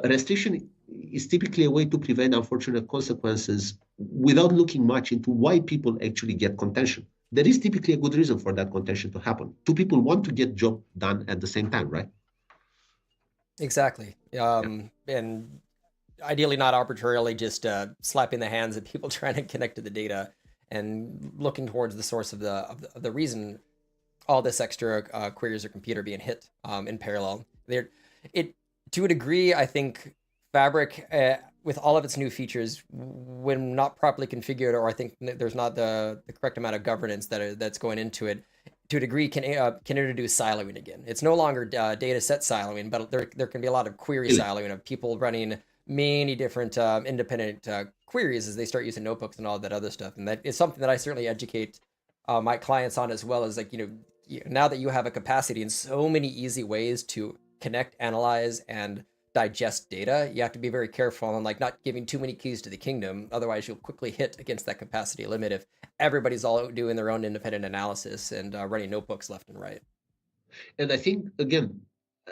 restriction is typically a way to prevent unfortunate consequences without looking much into why people actually get contention. There is typically a good reason for that contention to happen. Two people want to get job done at the same time, right? Exactly. And ideally not arbitrarily just slapping the hands of people trying to connect to the data and looking towards the source of the reason all this extra queries or compute are being hit in parallel. To a degree, I think Fabric, with all of its new features, when not properly configured, or I think there's not the correct amount of governance that's going into it, to a degree, can introduce siloing again. It's no longer data set siloing, but there can be a lot of query Really. siloing of people running many different independent queries as they start using notebooks and all that other stuff. And that is something that I certainly educate my clients on as well, as like, now that you have a capacity and so many easy ways to connect, analyze, and digest data, you have to be very careful on like not giving too many keys to the kingdom. Otherwise, you'll quickly hit against that capacity limit if everybody's all doing their own independent analysis and running notebooks left and right. And I think, again,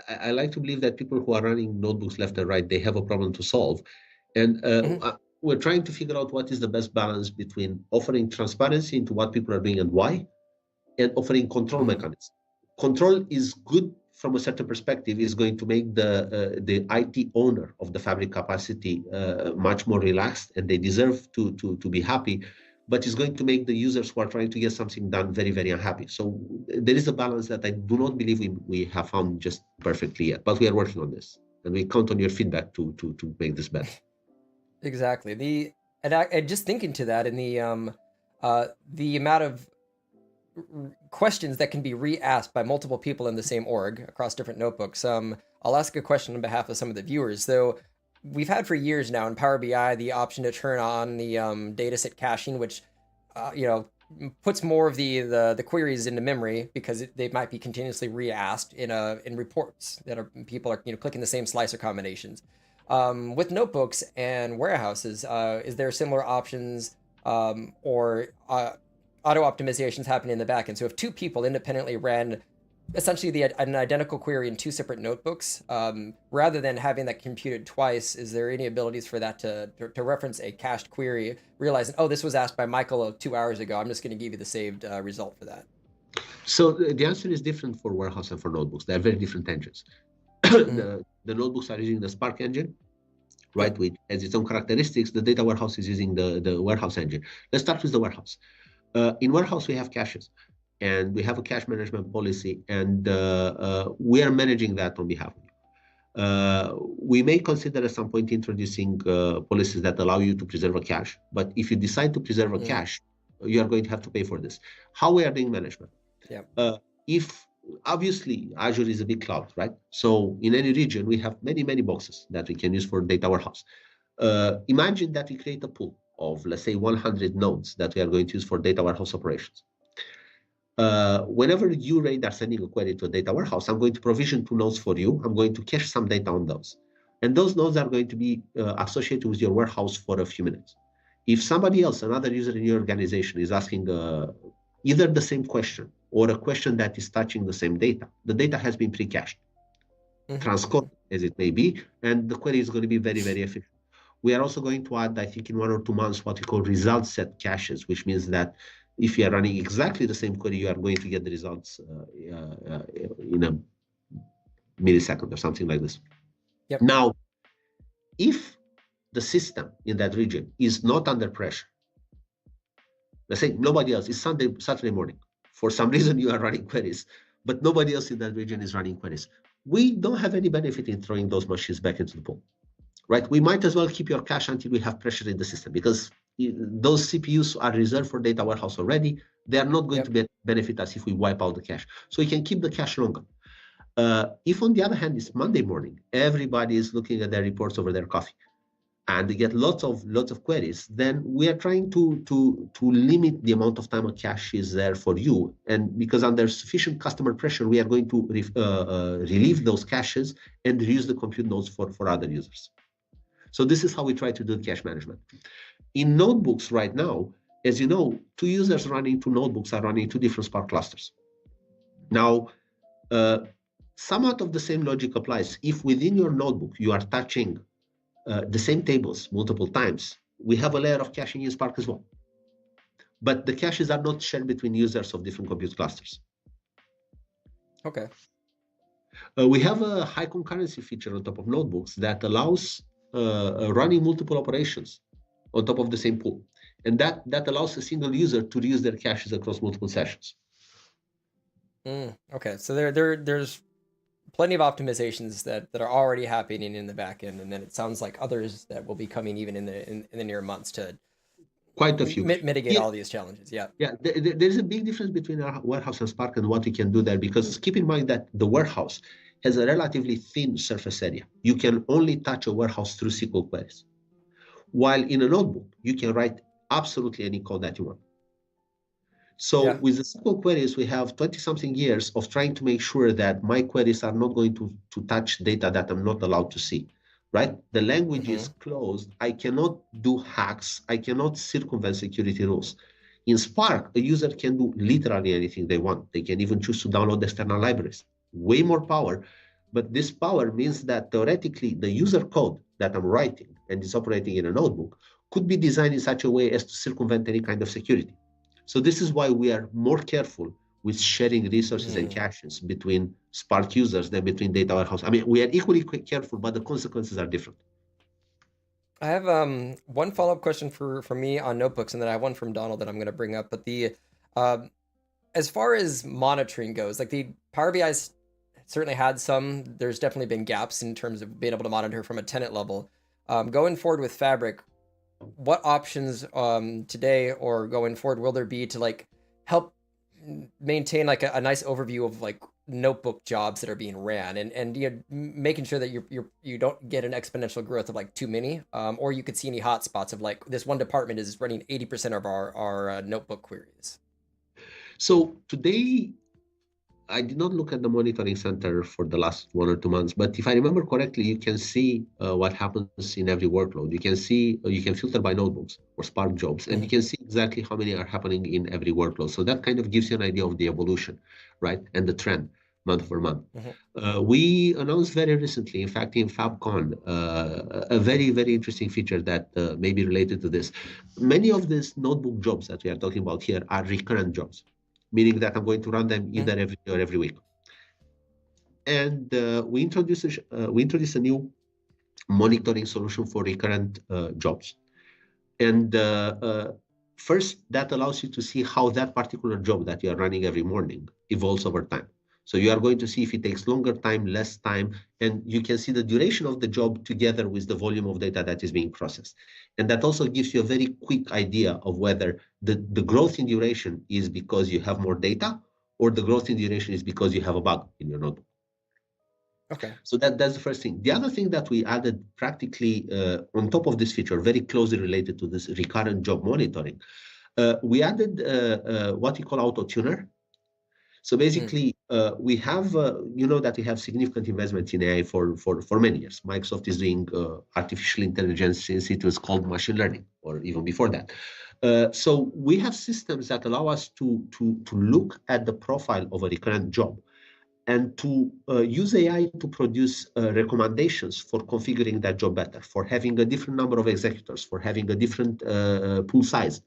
I like to believe that people who are running notebooks left and right, they have a problem to solve. And Mhm. we're trying to figure out what is the best balance between offering transparency into what people are doing and why, and offering control Mhm. mechanisms. Control is good from a certain perspective, is going to make the IT owner of the fabric capacity much more relaxed, and they deserve to be happy. But it's going to make the users who are trying to get something done very, very unhappy. So there is a balance that I do not believe we have found just perfectly yet. But we are working on this, and we count on your feedback to make this better. Exactly. And just thinking to that, and the amount of questions that can be re-asked by multiple people in the same org across different notebooks. I'll ask a question on behalf of some of the viewers. So we've had for years now in Power BI the option to turn on the dataset caching, which puts more of the queries into memory because they might be continuously re-asked in reports that people are clicking the same slicer combinations. With notebooks and warehouses, is there similar options or auto optimizations happening in the backend? So if two people independently ran essentially an identical query in two separate notebooks, rather than having that computed twice, is there any abilities for that to reference a cached query, realizing, oh, this was asked by Michael 2 hours ago, I'm just going to give you the saved result for that? So the answer is different for warehouse and for notebooks. They are very different engines. Mm. The notebooks are using the Spark engine, right, Yep. which has its own characteristics. The data warehouse is using the warehouse engine. Let's start with the warehouse. In warehouse, we have caches, and we have a cache management policy, and we are managing that on behalf of you. We may consider at some point introducing policies that allow you to preserve a cache, but if you decide to preserve a Mm. cache, you are going to have to pay for this. How we are doing management? Yep. If obviously Azure is a big cloud, right? So in any region, we have many, many boxes that we can use for data warehouse. Imagine that we create a pool of, let's say, 100 nodes that we are going to use for data warehouse operations. Whenever you, Raid, are sending a query to a data warehouse, I'm going to provision 2 nodes for you. I'm going to cache some data on those. And those nodes are going to be associated with your warehouse for a few minutes. If somebody else, another user in your organization, is asking either the same question or a question that is touching the same data, the data has been pre-cached, transcoded as it may be, and the query is going to be very, very efficient. We are also going to add, I think, in 1 or 2 months, what we call result set caches, which means that if you are running exactly the same query, you are going to get the results in a millisecond or something like this. Yep. Now, if the system in that region is not under pressure, let's say nobody else, it's Saturday morning. For some reason, you are running queries, but nobody else in that region is running queries. We don't have any benefit in throwing those machines back into the pool, right? We might as well keep your cache until we have pressure in the system, because those CPUs are reserved for data warehouse already. They are not going Yep. to benefit us if we wipe out the cache. So we can keep the cache longer. If, on the other hand, it's Monday morning, everybody is looking at their reports over their coffee, and they get lots of queries, then we are trying to limit the amount of time a cache is there for you. And because under sufficient customer pressure, we are going to relieve those caches and reuse the compute nodes for other users. So this is how we try to do cache management. In notebooks right now, as you know, 2 users running 2 notebooks are running 2 different Spark clusters. Now, somewhat of the same logic applies. If within your notebook you are touching the same tables multiple times, we have a layer of caching in Spark as well. But the caches are not shared between users of different compute clusters. Okay. We have a high concurrency feature on top of notebooks that allows running multiple operations on top of the same pool. And that allows a single user to reuse their caches across multiple sessions. Okay. So there's plenty of optimizations that are already happening in the back end, and then it sounds like others that will be coming even in the near months to Quite a few. Mitigate all these challenges. Yeah. Yeah, there's a big difference between a warehouse and Spark and what you can do there, because keep in mind that the warehouse has a relatively thin surface area. You can only touch a warehouse through SQL queries. While in a notebook, you can write absolutely any code that you want. So with the SQL queries, we have 20-something years of trying to make sure that my queries are not going to touch data that I'm not allowed to see, right? The language is closed. I cannot do hacks. I cannot circumvent security rules. In Spark, a user can do literally anything they want. They can even choose to download external libraries. Way more power. But this power means that theoretically, the user code that I'm writing and is operating in a notebook could be designed in such a way as to circumvent any kind of security. So this is why we are more careful with sharing resources and caches between Spark users than between data warehouse. I mean, we are equally careful, but the consequences are different. I have one follow-up question for me on notebooks, and then I have one from Donald that I'm going to bring up. But the as far as monitoring goes, like the Power BI certainly had some. There's definitely been gaps in terms of being able to monitor from a tenant level. Going forward with Fabric, what options today or going forward will there be to like help maintain like a nice overview of like notebook jobs that are being ran, and you know, making sure that you don't get an exponential growth of like too many, or you could see any hotspots of like this one department is running 80% of our notebook queries. So today, I did not look at the monitoring center for the last 1 or 2 months, but if I remember correctly, you can see what happens in every workload. You can see, you can filter by notebooks or Spark jobs, and you can see exactly how many are happening in every workload. So that kind of gives you an idea of the evolution, right? And the trend month over month. We announced very recently, in fact, in FabCon, a very, very interesting feature that may be related to this. Many of these notebook jobs that we are talking about here are recurrent jobs, meaning that I'm going to run them either every day or every week. And we introduced a new monitoring solution for recurrent jobs. And first, that allows you to see how that particular job that you are running every morning evolves over time. So you are going to see if it takes longer time, less time, and you can see the duration of the job together with the volume of data that is being processed. And that also gives you a very quick idea of whether the growth in duration is because you have more data, or the growth in duration is because you have a bug in your notebook. Okay. So that's the first thing. The other thing that we added practically on top of this feature, very closely related to this recurrent job monitoring, we added what we call auto tuner. So basically, we have, you know, that we have significant investment in AI for many years. Microsoft is doing artificial intelligence since it was called machine learning, or even before that. So we have systems that allow us to look at the profile of a recurrent job and to use AI to produce recommendations for configuring that job better, for having a different number of executors, for having a different pool size.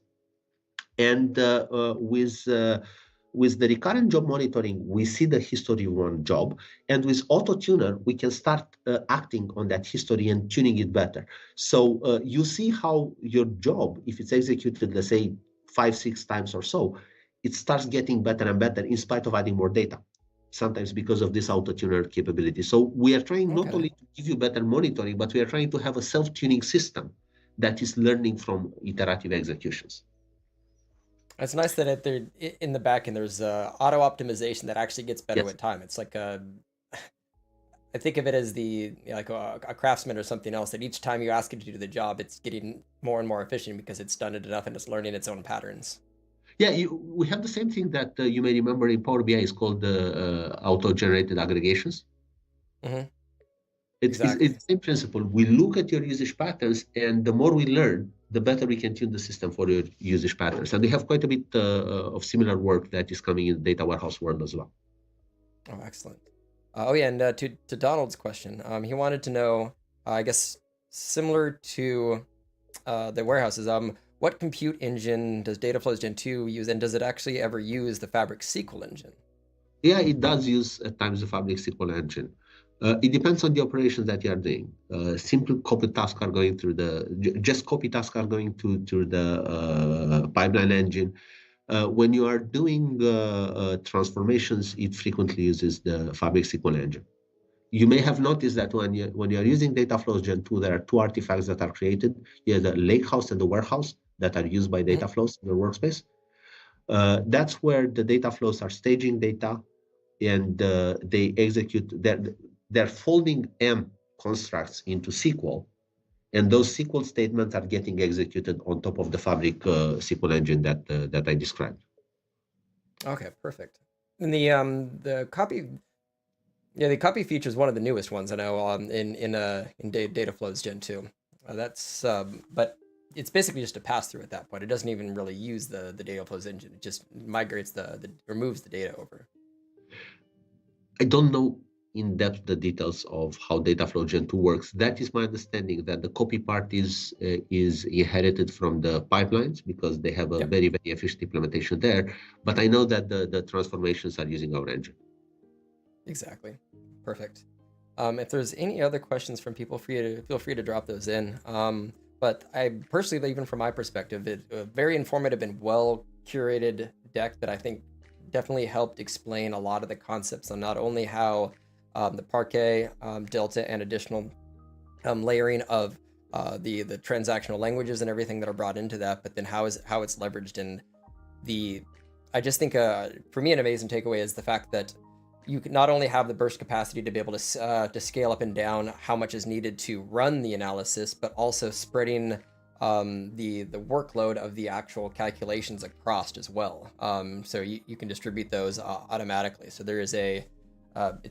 And with the recurrent job monitoring, we see the history of one job, and with auto tuner, we can start acting on that history and tuning it better. So you see how your job, if it's executed, let's say 5-6 times or so, it starts getting better and better in spite of adding more data, sometimes because of this auto tuner capability. So we are trying not only to give you better monitoring, but we are trying to have a self-tuning system that is learning from iterative executions. It's nice that in the back end there's auto optimization that actually gets better with time. It's like I think of it as like a craftsman or something else, that each time you ask it to do the job, it's getting more and more efficient because it's done it enough and it's learning its own patterns. Yeah, we have the same thing that you may remember in Power BI is called auto-generated aggregations. It's the same principle. We look at your usage patterns, and the more we learn, the better we can tune the system for your usage patterns. And we have quite a bit of similar work that is coming in the data warehouse world as well. Oh, excellent. Oh yeah, and to Donald's question, he wanted to know, I guess, similar to the warehouses, what compute engine does Dataflow's Gen 2 use, and does it actually ever use the Fabric SQL engine? Yeah, it does use at times the Fabric SQL engine. It depends on the operations that you are doing. Simple copy tasks are going through just copy tasks are going through the pipeline engine. When you are doing transformations, it frequently uses the Fabric SQL engine. You may have noticed that when you are using Dataflow's Gen 2, there are two artifacts that are created. You have the Lakehouse and the warehouse. that are used by Mhm. data flows in your workspace. That's where the data flows are staging data, and they execute. They're folding M constructs into SQL, and those SQL statements are getting executed on top of the Fabric SQL engine that I described. Okay, perfect. And the copy, yeah, the copy feature is one of the newest ones I know in data flows Gen 2. That's but it's basically just a pass through at that point. It doesn't even really use the data flows engine. It just migrates the removes the data over. I don't know in depth the details of how Dataflow Gen 2 works. That is my understanding, that the copy part is inherited from the pipelines because they have a Yep, very, very efficient implementation there. But I know that the transformations are using our engine. exactly. Perfect. If there's any other questions from people, feel free to drop those in. But I personally, even from my perspective, it a very informative and well curated deck that I think definitely helped explain a lot of the concepts on not only how the Parquet, Delta, and additional layering of the transactional languages and everything that are brought into that, but then how it's leveraged in the. I just think for me an amazing takeaway is the fact that you can not only have the burst capacity to be able to scale up and down how much is needed to run the analysis, but also spreading the workload of the actual calculations across as well. So you can distribute those automatically. So there is it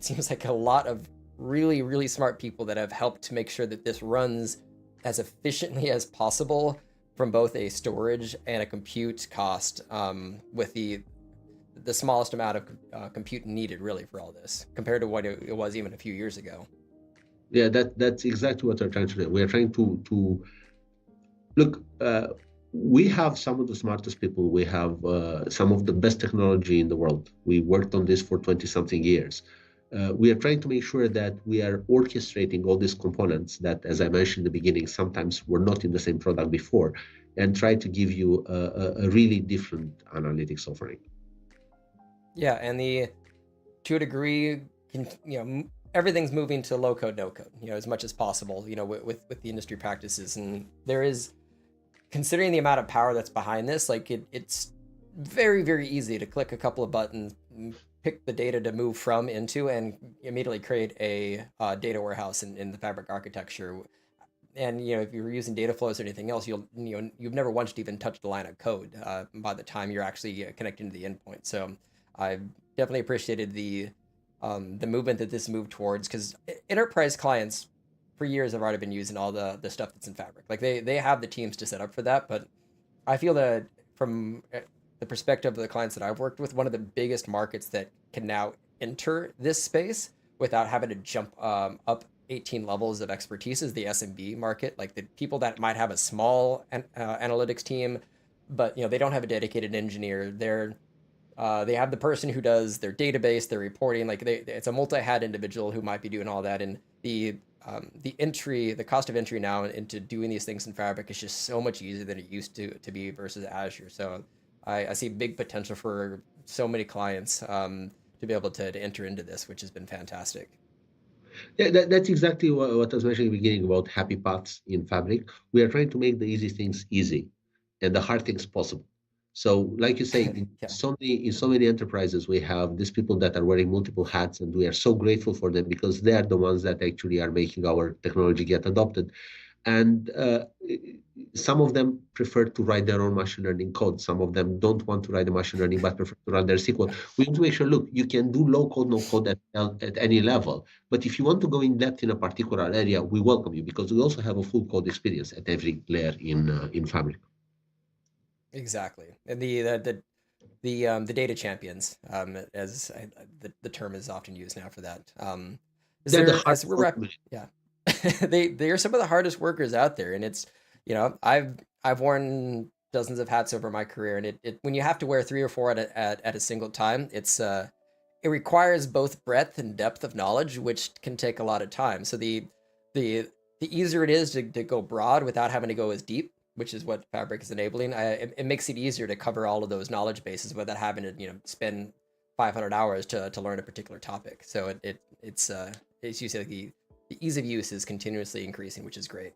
seems like a lot of really, really smart people that have helped to make sure that this runs as efficiently as possible from both a storage and a compute cost with the smallest amount of compute needed really for all this compared to what it was even a few years ago. Yeah, that's exactly what we're trying to do. We're trying to look. We have some of the smartest people. We have some of the best technology in the world. We worked on this for 20 something years. We are trying to make sure that we are orchestrating all these components that, as I mentioned in the beginning, sometimes were not in the same product before, and try to give you a really different analytics offering. Yeah, and to a degree, everything's moving to low code, no code, as much as possible, with the industry practices. And there is, considering the amount of power that's behind this, like it's very, very easy to click a couple of buttons, pick the data to move from into, and immediately create a data warehouse in the Fabric architecture. And if you're using data flows or anything else, you've never once even touched a line of code by the time you're actually connecting to the endpoint. So I definitely appreciated the movement that this moved towards, because enterprise clients for years have already been using all the stuff that's in Fabric. Like they have the teams to set up for that, but I feel that from the perspective of the clients that I've worked with, one of the biggest markets that can now enter this space without having to jump up 18 levels of expertise is the SMB market. Like the people that might have a small analytics team, but they don't have a dedicated engineer. They have the person who does their database, their reporting. Like it's a multi-hat individual who might be doing all that, and the cost of entry now into doing these things in Fabric is just so much easier than it used to be versus Azure. So I see big potential for so many clients to be able to enter into this, which has been fantastic. Yeah, that's exactly what I was mentioning in the beginning about happy paths in Fabric. We are trying to make the easy things easy and the hard things possible. So, like you say, Yeah. in so many enterprises, we have these people that are wearing multiple hats, and we are so grateful for them because they are the ones that actually are making our technology get adopted. And some of them prefer to write their own machine learning code. Some of them don't want to write the machine learning, but prefer to run their SQL. We need to make sure, look, you can do low code, no code at any level. But if you want to go in depth in a particular area, we welcome you because we also have a full code experience at every layer in Fabric. Exactly. And the data champions, as the term is often used now for that. Is They're the there as hardest we're work. yeah, they are some of the hardest workers out there, and it's I've worn dozens of hats over my career, and it when you have to wear three or four at a single time, it requires both breadth and depth of knowledge, which can take a lot of time. So the the easier it is to go broad without having to go as deep, which is what Fabric is enabling. It makes it easier to cover all of those knowledge bases without having to spend 500 hours to learn a particular topic. So it's you say the ease of use is continuously increasing, which is great.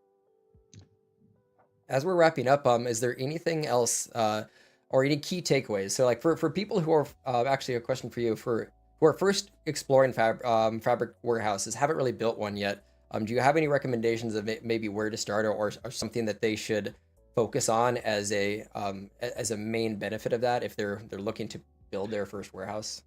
As we're wrapping up, is there anything else or any key takeaways? So, like for people who are actually a question for you for who are first exploring fabric warehouses, haven't really built one yet. Do you have any recommendations of maybe where to start, or something that they should focus on as a main benefit of that if they're looking to build their first warehouse?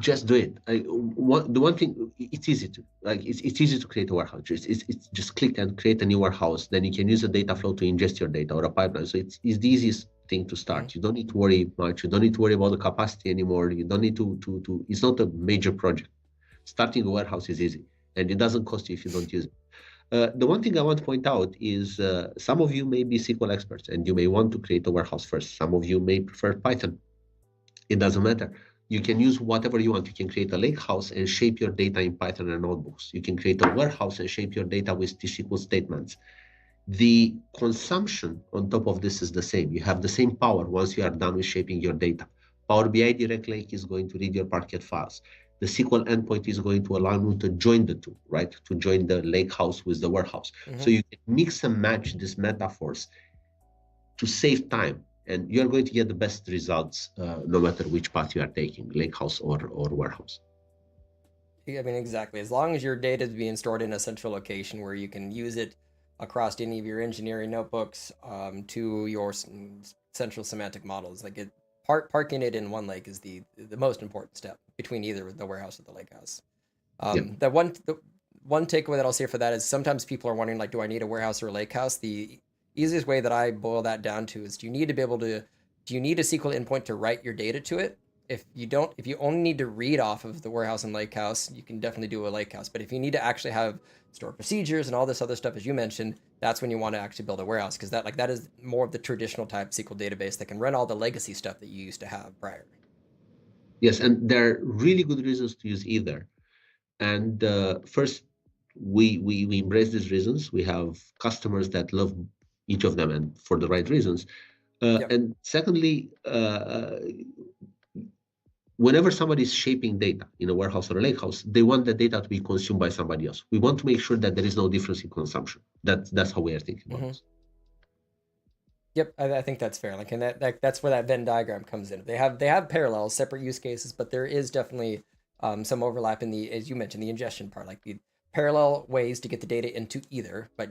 Just do it. The one thing, it's easy to it's easy to create a warehouse. It's just click and create a new warehouse. Then you can use a data flow to ingest your data or a pipeline. So it's the easiest thing to start. Mm-hmm. You don't need to worry much. You don't need to worry about the capacity anymore. You don't need to. It's not a major project. Starting a warehouse is easy, and it doesn't cost you if you don't use it. The one thing I want to point out is some of you may be SQL experts and you may want to create a warehouse first. Some of you may prefer Python. It doesn't matter. You can use whatever you want. You can create a lakehouse and shape your data in Python and notebooks. You can create a warehouse and shape your data with T-SQL statements. The consumption on top of this is the same. You have the same power once you are done with shaping your data. Power BI Direct Lake is going to read your Parquet files. The SQL endpoint is going to allow you to join the two, right? To join the lakehouse with the warehouse. Mm-hmm. So you can mix and match these metaphors to save time. And you're going to get the best results no matter which path you are taking, lakehouse or warehouse. I mean, exactly. As long as your data is being stored in a central location where you can use it across any of your engineering notebooks to your central semantic models, like parking it in one lake is the most important step between either the warehouse or the lakehouse. The one takeaway that I'll say for that is sometimes people are wondering, like, do I need a warehouse or a lakehouse? The easiest way that I boil that down to is, do you need a SQL endpoint to write your data to it? If you only need to read off of the warehouse and lakehouse, you can definitely do a lakehouse. But if you need to actually have stored procedures and all this other stuff, as you mentioned, that's when you want to actually build a warehouse, because that is more of the traditional type SQL database that can run all the legacy stuff that you used to have prior. Yes, and there are really good reasons to use either. And first, we embrace these reasons. We have customers that love each of them, and for the right reasons. Yep. And secondly, whenever somebody is shaping data in a warehouse or a lakehouse, they want the data to be consumed by somebody else. We want to make sure that there is no difference in consumption. That's how we are thinking about this. Yep, I think that's fair. Like, and that's where that Venn diagram comes in. They have parallels, separate use cases, but there is definitely some overlap in the, as you mentioned, the ingestion part, like the parallel ways to get the data into either, but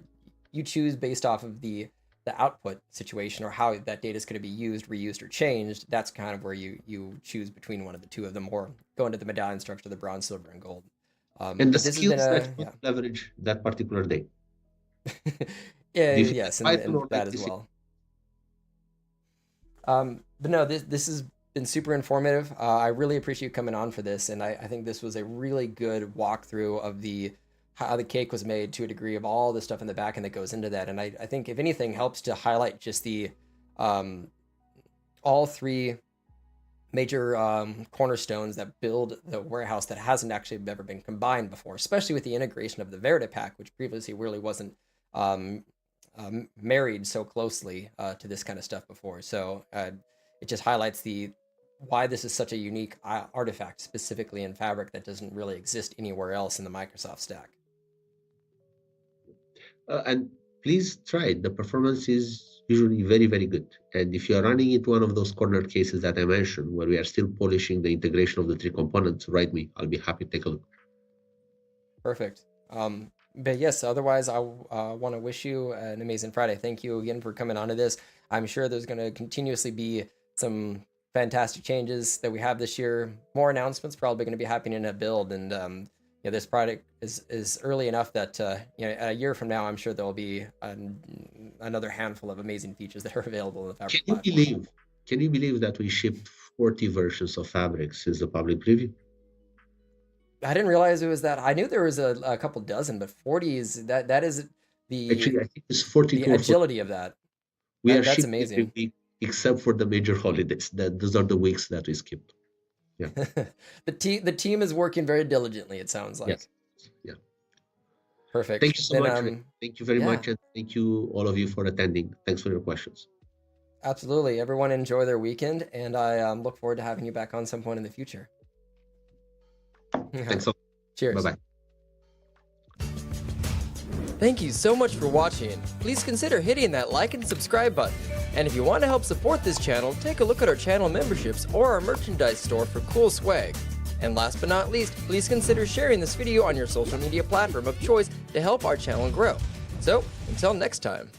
you choose based off of the output situation or how that data is going to be used, reused, or changed. That's kind of where you choose between one of the two of them, or go into the medallion structure, the bronze, silver, and gold. And the skills that you leverage that particular day. Yes, and that as well. But no, this has been super informative. I really appreciate you coming on for this, and I think this was a really good walkthrough of how the cake was made to a degree, of all the stuff in the back end that goes into that. And I think if anything helps to highlight just the all three major cornerstones that build the warehouse that hasn't actually ever been combined before, especially with the integration of the Verita pack, which previously really wasn't married so closely to this kind of stuff before. So it just highlights why this is such a unique artifact, specifically in Fabric, that doesn't really exist anywhere else in the Microsoft stack. And please try it. The performance is usually very, very good. And if you're running into one of those corner cases that I mentioned, where we are still polishing the integration of the three components, write me. I'll be happy to take a look. Perfect. But yes, otherwise, I want to wish you an amazing Friday. Thank you again for coming onto this. I'm sure there's going to continuously be some fantastic changes that we have this year. More announcements probably going to be happening in a build, and this product is early enough that a year from now, I'm sure there will be another handful of amazing features that are available in the Fabric platform. Can you believe that we shipped 40 versions of Fabric since the public preview? I didn't realize it was that. I knew there was a couple dozen, but 40 is that is the actually, I think it's 42. The agility of that. That's amazing. Every week, except for the major holidays. Those are the weeks that we skipped. Yeah. The team is working very diligently, it sounds like. Yes. Yeah. Perfect. Thank you so much. Thank you very much, and thank you all of you for attending. Thanks for your questions. Absolutely. Everyone enjoy their weekend, and I look forward to having you back on some point in the future. Thanks so much. Cheers. Bye-bye. Thank you so much for watching. Please consider hitting that like and subscribe button. And if you want to help support this channel, take a look at our channel memberships or our merchandise store for cool swag. And last but not least, please consider sharing this video on your social media platform of choice to help our channel grow. So, until next time.